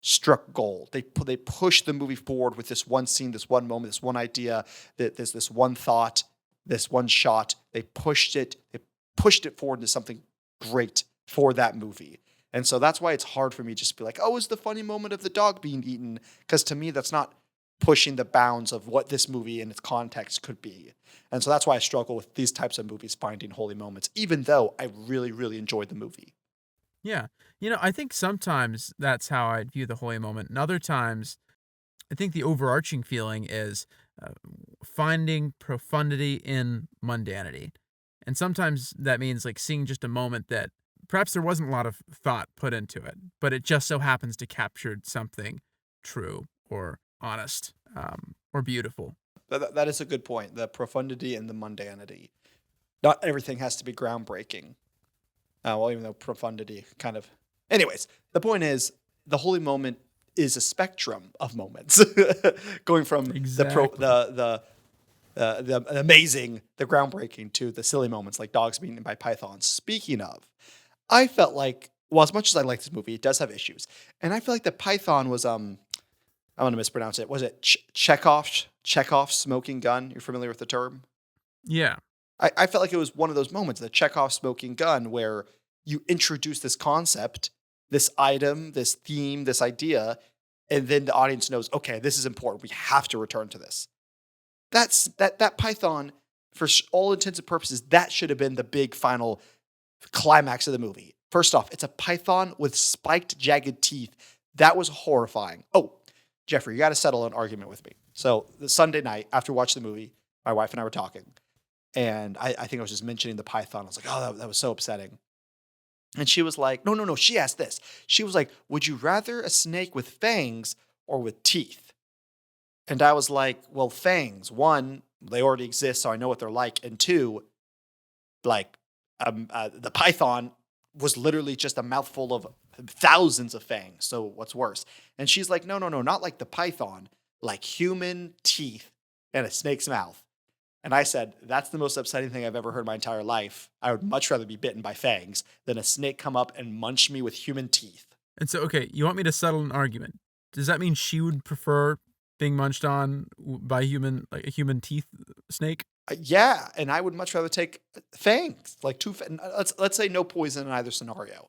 struck gold. They pushed the movie forward with this one scene, this one moment, this one idea, that there's this one thought, this one shot. They pushed it. They pushed it forward into something great for that movie. And so that's why it's hard for me just to be like, oh, it's the funny moment of the dog being eaten. Because to me, that's not pushing the bounds of what this movie in its context could be. And so that's why I struggle with these types of movies finding holy moments, even though I really, really enjoyed the movie. Yeah. You know, I think sometimes that's how I view the holy moment. And other times, I think the overarching feeling is uh, finding profundity in mundanity. And sometimes that means like seeing just a moment that perhaps there wasn't a lot of thought put into it, but it just so happens to capture something true or honest or beautiful. That is a good point. The profundity and the mundanity. Not everything has to be groundbreaking. Well, even though profundity kind of. Anyways, the point is the holy moment is a spectrum of moments, going from Exactly. the amazing, the groundbreaking to the silly moments like dogs being eaten by pythons. Speaking of, I felt like, well, as much as I like this movie, it does have issues, and I feel like the python was I'm going to mispronounce it. Was it Chekhov's smoking gun? You're familiar with the term? Yeah. I felt like it was one of those moments, the Chekhov smoking gun, where you introduce this concept, this item, this theme, this idea, and then the audience knows, okay, this is important. We have to return to this. That Python, for all intents and purposes, that should have been the big final climax of the movie. First off, it's a python with spiked, jagged teeth. That was horrifying. Oh, Jeffrey, you got to settle an argument with me. So the Sunday night after watching the movie, my wife and I were talking. And I think I was just mentioning the python. I was like, oh, that was so upsetting. And she was like, no. She asked this. She was like, would you rather a snake with fangs or with teeth? And I was like, well, fangs. One, they already exist, so I know what they're like. And two, like the python was literally just a mouthful of thousands of fangs. So what's worse? And she's like, no, not like the python, like human teeth and a snake's mouth. And I said, that's the most upsetting thing I've ever heard in my entire life. I would much rather be bitten by fangs than a snake come up and munch me with human teeth. And so, okay, you want me to settle an argument? Does that mean she would prefer being munched on by like a human teeth snake? Yeah, and I would much rather take fangs, like let's say no poison in either scenario.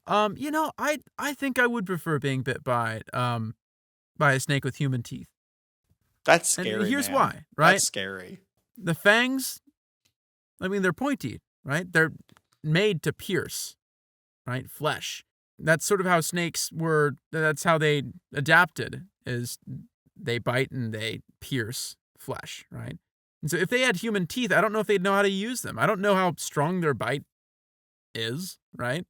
I think I would prefer being bit by a snake with human teeth. That's scary. And here's man. why, right? That's scary. The fangs, I mean, they're pointy, right? They're made to pierce, right? Flesh. That's sort of how snakes were. That's how they adapted, is they bite and they pierce flesh, right? And so if they had human teeth, I don't know if they'd know how to use them. I don't know how strong their bite is, right?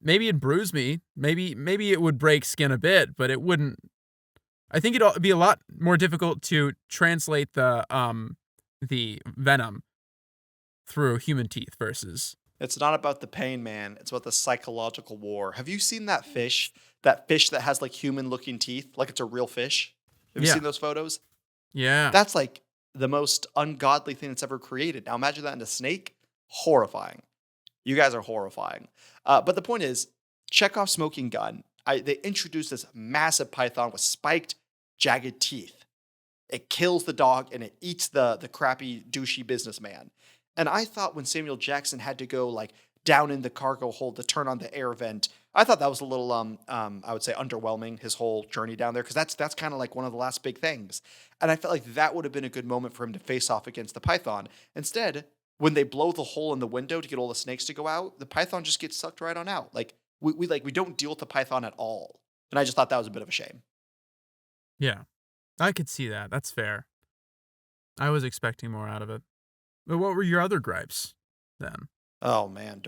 Maybe it'd bruise me. Maybe it would break skin a bit, but it wouldn't. I think it'd be a lot more difficult to translate the venom through human teeth versus. It's not about the pain, man. It's about the psychological war. Have you seen that fish? That fish that has like human-looking teeth, like it's a real fish. Have you seen those photos? Yeah. That's like the most ungodly thing that's ever created. Now imagine that in a snake. Horrifying. You guys are horrifying. But the point is, Chekhov's smoking gun. They introduced this massive python with spiked, jagged teeth. It kills the dog and it eats the crappy, douchey businessman. And I thought when Samuel Jackson had to go like down in the cargo hold to turn on the air vent, I thought that was a little I would say underwhelming, his whole journey down there, because that's kind of like one of the last big things. And I felt like that would have been a good moment for him to face off against the python. Instead, when they blow the hole in the window to get all the snakes to go out, the python just gets sucked right on out. Like we don't deal with the python at all. And I just thought that was a bit of a shame. Yeah. I could see that. That's fair. I was expecting more out of it. But what were your other gripes then? Oh man,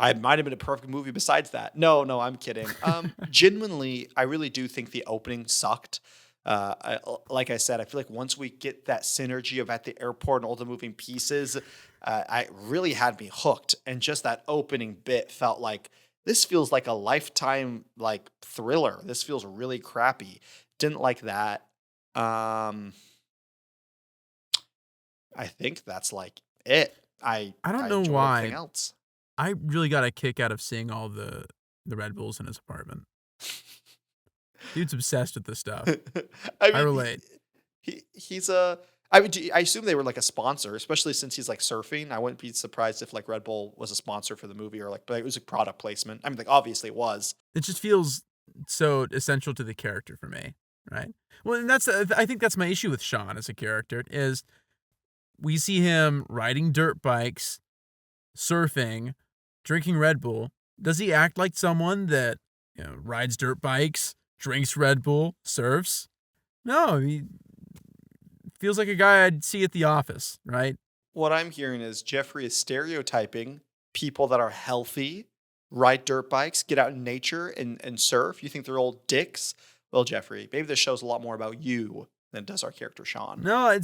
I might have been a perfect movie besides that. No, I'm kidding. Genuinely, I really do think the opening sucked. Like I said, I feel like once we get that synergy of at the airport and all the moving pieces, I really had me hooked. And just that opening bit felt like this feels like a Lifetime like thriller. This feels really crappy. Didn't like that. I think that's like it. I don't know enjoy why. everything else. I really got a kick out of seeing all the Red Bulls in his apartment. Dude's obsessed with this stuff. I relate. He's a. I mean, I assume they were like a sponsor, especially since he's like surfing. I wouldn't be surprised if like Red Bull was a sponsor for the movie or like, but it was a product placement. I mean, like obviously it was. It just feels so essential to the character for me, right? Well, and I think that's my issue with Sean as a character is we see him riding dirt bikes, surfing, drinking Red Bull. Does he act like someone that rides dirt bikes, drinks Red Bull, surfs? No, he feels like a guy I'd see at the office, right? What I'm hearing is Jeffrey is stereotyping people that are healthy, ride dirt bikes, get out in nature and surf. You think they're all dicks? Well, Jeffrey, maybe this shows a lot more about you than does our character Sean. No, I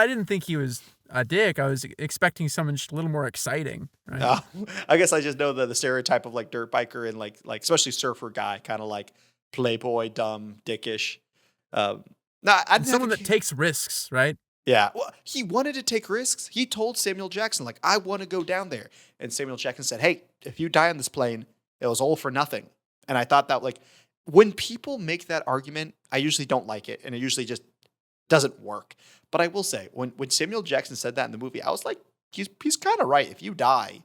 didn't think he was a dick. I was expecting someone just a little more exciting, right? I guess I just know the stereotype of like dirt biker and like especially surfer guy, kind of like playboy, dumb, dickish. No, I And didn't have someone that takes risks, right? Yeah, well, he wanted to take risks. He told Samuel Jackson, like, I want to go down there. And Samuel Jackson said, hey, if you die on this plane, it was all for nothing. And I thought that, like, when people make that argument, I usually don't like it. And it usually just doesn't work. But I will say, when Samuel Jackson said that in the movie, I was like, he's kind of right. If you die,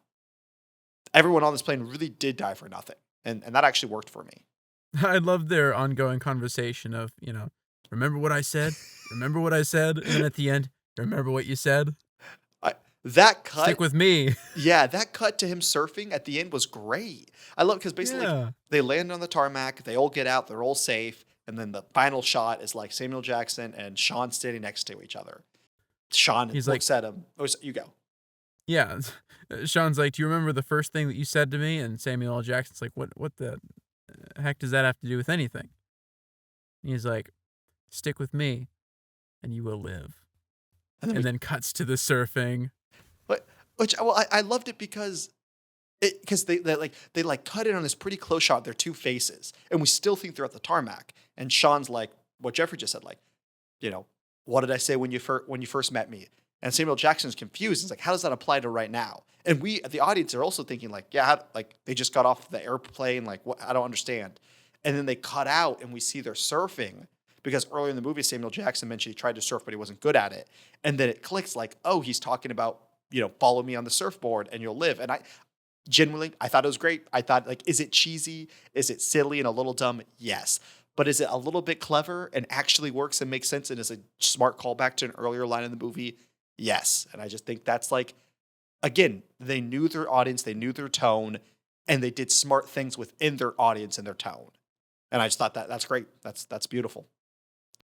everyone on this plane really did die for nothing. And that actually worked for me. I love their ongoing conversation of, remember what I said? Remember what I said? And then at the end, remember what you said? That cut. Stick with me. Yeah, that cut to him surfing at the end was great. I love because basically they land on the tarmac, they all get out, they're all safe, and then the final shot is like Samuel Jackson and Sean standing next to each other. Sean looks at him. Oh, you go. Yeah. Sean's like, do you remember the first thing that you said to me? And Samuel L. Jackson's like, what the heck does that have to do with anything? And he's like, stick with me and you will live. And then cuts to the surfing. I loved it because they cut in on this pretty close shot of their two faces, and we still think they're at the tarmac. And Sean's like, what Jeffrey just said, like, what did I say when you first met me? And Samuel Jackson's confused. It's like, how does that apply to right now? And we, the audience, are also thinking like, they just got off the airplane. Like, what? I don't understand. And then they cut out, and we see they're surfing. Because earlier in the movie, Samuel Jackson mentioned he tried to surf, but he wasn't good at it. And then it clicks like, oh, he's talking about, follow me on the surfboard and you'll live. And I thought it was great. I thought, like, is it cheesy? Is it silly and a little dumb? Yes. But is it a little bit clever and actually works and makes sense and is a smart callback to an earlier line in the movie? Yes. And I just think that's like, again, they knew their audience, they knew their tone, and they did smart things within their audience and their tone. And I just thought that's great. That's beautiful.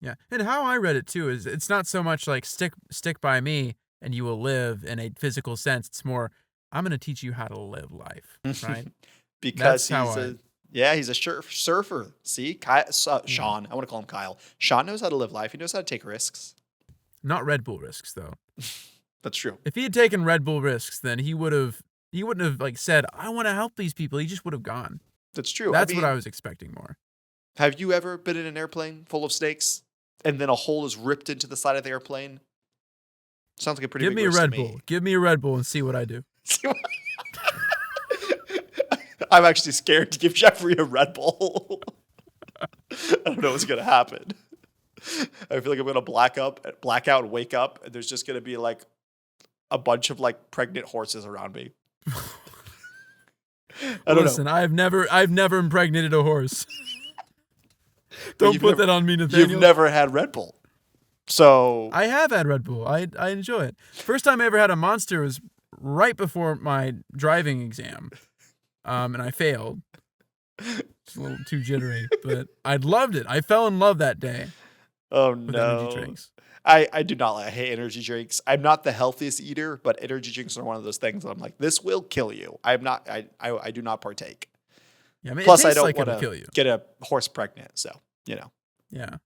Yeah. And how I read it too is it's not so much like stick by me and you will live in a physical sense. It's more, I'm going to teach you how to live life, right? Because he's a surfer. See, Sean, I want to call him Kyle. Sean knows how to live life. He knows how to take risks. Not Red Bull risks though. That's true. If he had taken Red Bull risks, then he wouldn't have like said, I want to help these people. He just would have gone. That's true. That's what I was expecting more. Have you ever been in an airplane full of snakes and then a hole is ripped into the side of the airplane? Sounds like a pretty big risk to me. Give me a Red Bull and see what I do. I'm actually scared to give Jeffrey a Red Bull. I don't know what's going to happen. I feel like I'm going to black out and wake up, and there's just going to be like a bunch of like pregnant horses around me. Listen, I've never impregnated a horse. Don't put that on me, Nathanael. You've never had Red Bull. So I have had Red Bull. I enjoy it. First time I ever had a Monster was right before my driving exam. And I failed. It's a little too jittery, but I loved it. I fell in love that day. Oh with no. Energy drinks. I do not I hate energy drinks. I'm not the healthiest eater, but energy drinks are one of those things that I'm like, this will kill you. I do not partake. Yeah, I mean, plus, I don't like want to get a horse pregnant. So, Yeah.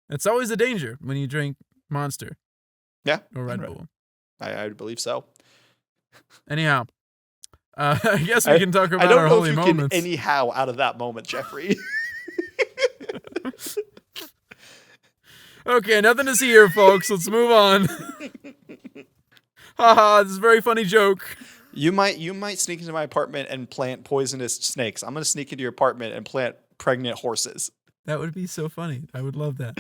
It's always a danger when you drink Monster. Yeah. Or Red Bull. I believe so. Anyhow, I guess we can talk about our holy moments. I don't know if you can anyhow out of that moment, Jeffrey. Okay, nothing to see here, folks. Let's move on. Haha, this is a very funny joke. You might sneak into my apartment and plant poisonous snakes. I'm going to sneak into your apartment and plant pregnant horses. That would be so funny. I would love that.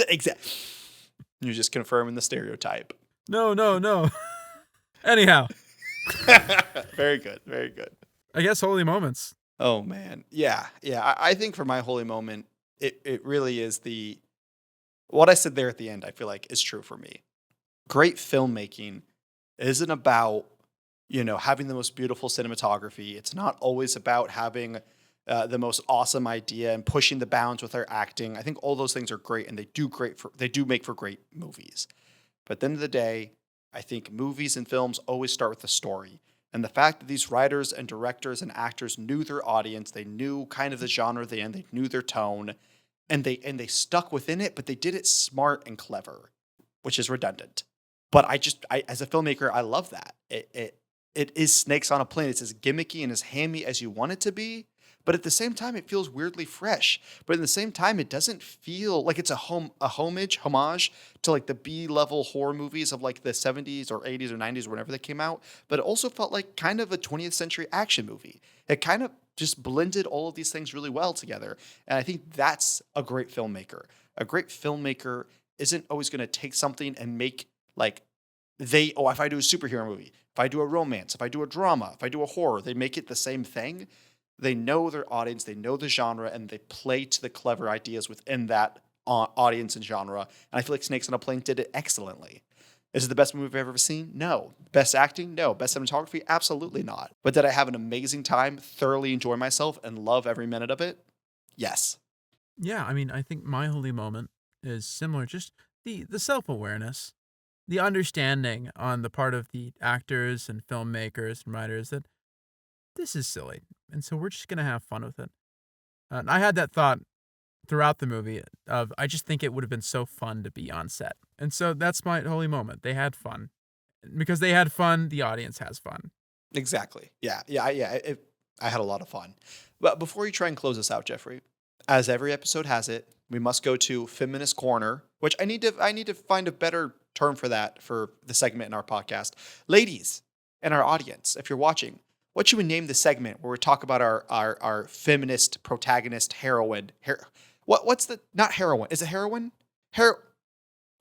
Exactly. You're just confirming the stereotype. No. Anyhow. Very good. Very good. I guess holy moments. Oh, man. Yeah. I think for my holy moment, it really is what I said there at the end, I feel like is true for me. Great filmmaking isn't about, having the most beautiful cinematography. It's not always about having the most awesome idea and pushing the bounds with their acting. I think all those things are great, and they do make for great movies. But at the end of the day, I think movies and films always start with the story. And the fact that these writers and directors and actors knew their audience, they knew kind of the genre they're in, they knew their tone, and they stuck within it, but they did it smart and clever, which is redundant. But as a filmmaker, I love that. It is Snakes on a Plane. It's as gimmicky and as hammy as you want it to be, but at the same time, it feels weirdly fresh. But at the same time, it doesn't feel like it's a homage to like the B level horror movies of like the 70s or 80s or 90s or whenever they came out. But it also felt like kind of a 20th century action movie. It kind of just blended all of these things really well together. And I think that's a great filmmaker. A great filmmaker isn't always going to take something and make like if I do a superhero movie, if I do a romance, if I do a drama, if I do a horror, they make it the same thing. They know their audience, they know the genre, and they play to the clever ideas within that audience and genre. And I feel like Snakes on a Plane did it excellently. Is it the best movie I've ever seen? No. Best acting? No. Best cinematography? Absolutely not. But did I have an amazing time, thoroughly enjoy myself, and love every minute of it? Yes. Yeah, I mean, I think my holy moment is similar. Just the self-awareness, the understanding on the part of the actors and filmmakers and writers that this is silly, and so we're just gonna have fun with it. And I had that thought throughout the movie of I just think it would have been so fun to be on set, and so that's my holy moment. They had fun. Because they had fun, the audience has fun. Exactly. I had a lot of fun. But before you try and close us out, Jeffrey, as every episode has it, we must go to Feminist Corner, which I need to find a better term for that for the segment in our podcast. Ladies in our audience, if you're watching, what should we name the segment where we talk about our feminist protagonist heroine? What's the not heroin? Is it heroin?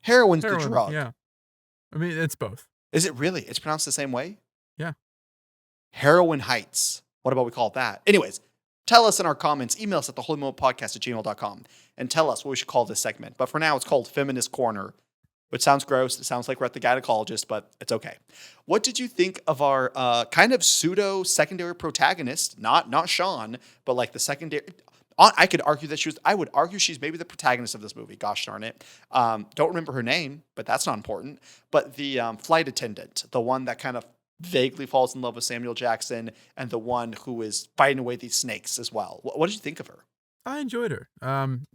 Heroin's the drug. Yeah. I mean, it's both. Is it really? It's pronounced the same way? Yeah. Heroin Heights. What about we call it that? Anyways, tell us in our comments. Email us at theholymomentpodcast@gmail.com and tell us what we should call this segment. But for now, it's called Feminist Corner, which sounds gross. It sounds like we're at the gynecologist, but it's okay. What did you think of our kind of pseudo secondary protagonist? Not Sean, but like the secondary. I could argue that I would argue she's maybe the protagonist of this movie. Gosh darn it. Don't remember her name, but that's not important. But the flight attendant, the one that kind of vaguely falls in love with Samuel Jackson, and the one who is fighting away these snakes as well. What did you think of her? I enjoyed her.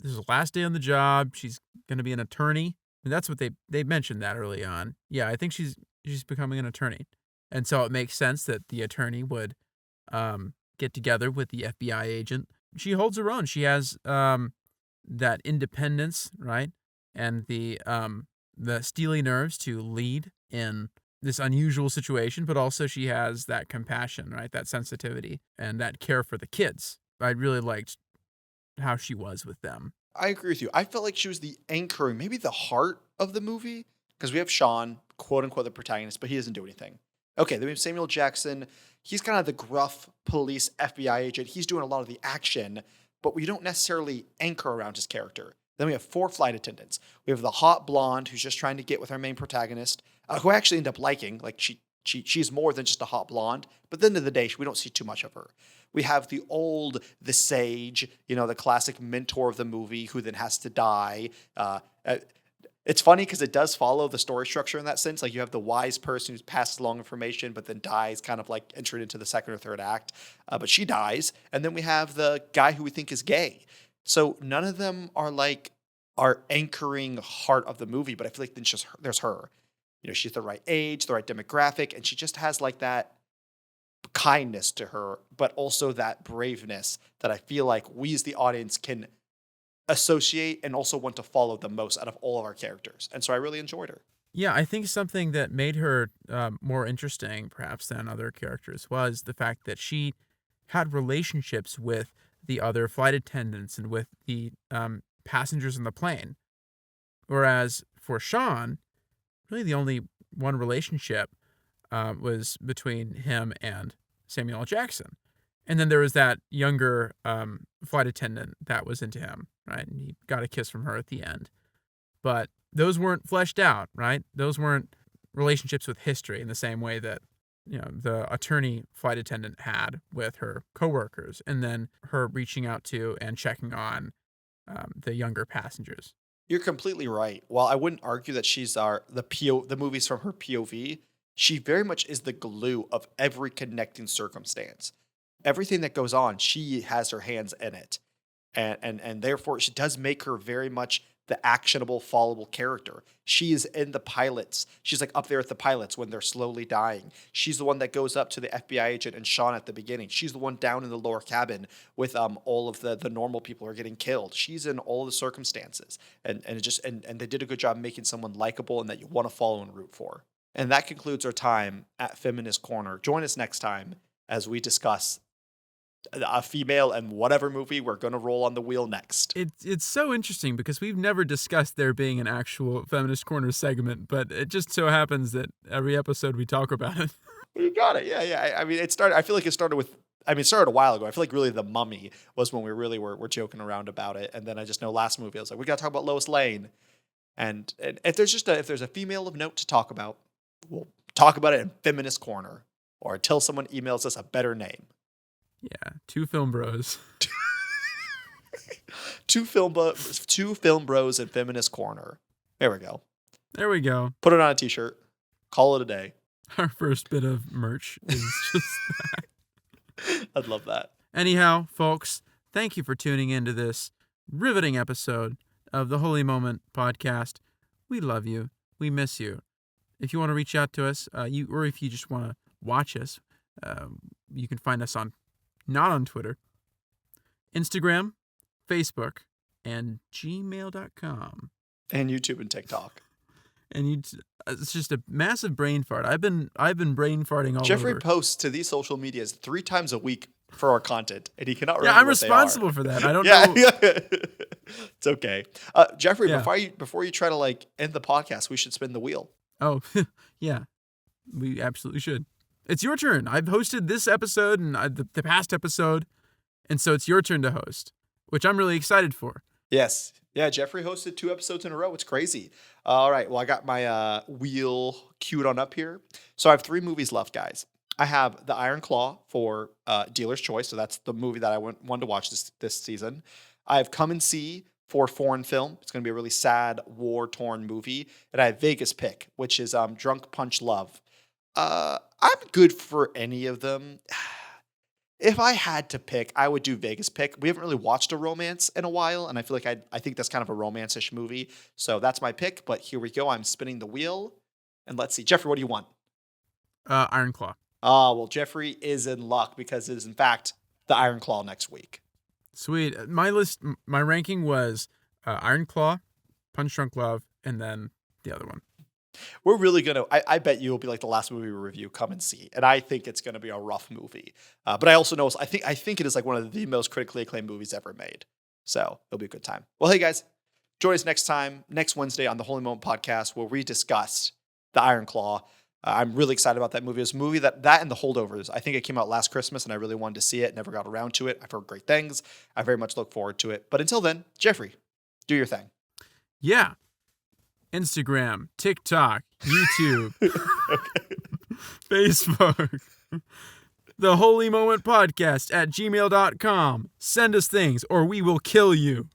This is the last day on the job. She's going to be an attorney. And that's what they mentioned that early on. Yeah, I think she's becoming an attorney. And so it makes sense that the attorney would get together with the FBI agent. She holds her own. She has that independence, right? And the steely nerves to lead in this unusual situation, but also she has that compassion, right? That sensitivity and that care for the kids. I really liked how she was with them. I agree with you. I felt like she was the anchoring, maybe the heart of the movie, because we have Sean, quote unquote, the protagonist, but he doesn't do anything. Okay, then we have Samuel Jackson. He's kind of the gruff police FBI agent. He's doing a lot of the action, but we don't necessarily anchor around his character. Then we have 4 flight attendants. We have the hot blonde who's just trying to get with our main protagonist, who I actually end up liking. Like she's more than just a hot blonde, but at the end of the day, we don't see too much of her. We have the sage, the classic mentor of the movie who then has to die. It's funny because it does follow the story structure in that sense. Like you have the wise person who's passes along information, but then dies, kind of like entered into the second or third act. But she dies. And then we have the guy who we think is gay. So none of them are like our anchoring heart of the movie, but I feel like then there's her. She's the right age, the right demographic, and she just has like that kindness to her, but also that braveness that I feel like we as the audience can associate and also want to follow the most out of all of our characters. And so I really enjoyed her. Yeah, I think something that made her more interesting, perhaps, than other characters was the fact that she had relationships with the other flight attendants and with the passengers in the plane. Whereas for Sean, really the only one relationship was between him and Samuel L. Jackson. And then there was that younger flight attendant that was into him, right? And he got a kiss from her at the end. But those weren't fleshed out, right? Those weren't relationships with history in the same way that, the attorney flight attendant had with her coworkers, and then her reaching out to and checking on the younger passengers. You're completely right. While I wouldn't argue that she's the movies from her POV, she very much is the glue of every connecting circumstance. Everything that goes on, she has her hands in it. And therefore, she does make her very much the actionable, followable character. She is in the pilots. She's like up there at the pilots when they're slowly dying. She's the one that goes up to the FBI agent and Sean at the beginning. She's the one down in the lower cabin with all of the normal people who are getting killed. She's in all of the circumstances. And they did a good job making someone likable and that you want to follow and root for. And that concludes our time at Feminist Corner. Join us next time as we discuss a female and whatever movie we're going to roll on the wheel next. It's so interesting because we've never discussed there being an actual Feminist Corner segment, but it just so happens that every episode we talk about it. You got it. Yeah. I mean, it started a while ago. I feel like really The Mummy was when we really were joking around about it. And then I just know last movie, I was like, we got to talk about Lois Lane. And if there's a female of note to talk about, we'll talk about it in Feminist Corner or until someone emails us a better name. Yeah, two film bros. two film bros in Feminist Corner. There we go. Put it on a t-shirt. Call it a day. Our first bit of merch is just that. I'd love that. Anyhow, folks, thank you for tuning into this riveting episode of the Holy Moment podcast. We love you. We miss you. If you want to reach out to us, or if you just want to watch us, you can find us not on Twitter, Instagram, Facebook, and gmail.com. And YouTube and TikTok. And it's just a massive brain fart. I've been brain farting all Jeffrey over. posts to these social medias 3 times a week for our content, and he cannot remember. Yeah, I'm what responsible for that. I don't know. know. It's okay. Jeffrey, Yeah. before you try to end the podcast, we should spin the wheel. Oh, yeah. We absolutely should. It's your turn. I've hosted this episode and the past episode, and so it's your turn to host, which I'm really excited for. Yes. Yeah, Jeffrey hosted 2 episodes in a row. It's crazy. All right. Well, I got my wheel queued on up here. So I have 3 movies left, guys. I have The Iron Claw for Dealer's Choice. So that's the movie that I wanted to watch this season. I have Come and See for foreign film. It's going to be a really sad, war-torn movie. And I have Vegas Pick, which is Drunk Punch Love. I'm good for any of them. If I had to pick, I would do Vegas Pick. We haven't really watched a romance in a while, and I feel like I think that's kind of a romance-ish movie. So that's my pick, but here we go. I'm spinning the wheel, and let's see. Jeffrey, what do you want? Iron Claw. Well, Jeffrey is in luck because it is, in fact, the Iron Claw next week. Sweet. My ranking was Iron Claw, Punch Drunk Love, and then the other one. We're really going to, I bet you will be like the last movie we review, Come and See. And I think it's going to be a rough movie. But I also know, I think it is like one of the most critically acclaimed movies ever made. So it'll be a good time. Well, hey guys, join us next Wednesday on the Holy Moment podcast, where we discuss The Iron Claw. I'm really excited about that movie. It's a movie that and The Holdovers. I think it came out last Christmas and I really wanted to see it. Never got around to it. I've heard great things. I very much look forward to it. But until then, Jeffrey, do your thing. Yeah. Instagram, TikTok, YouTube, Facebook, the Holy Moment Podcast at gmail.com. Send us things or we will kill you.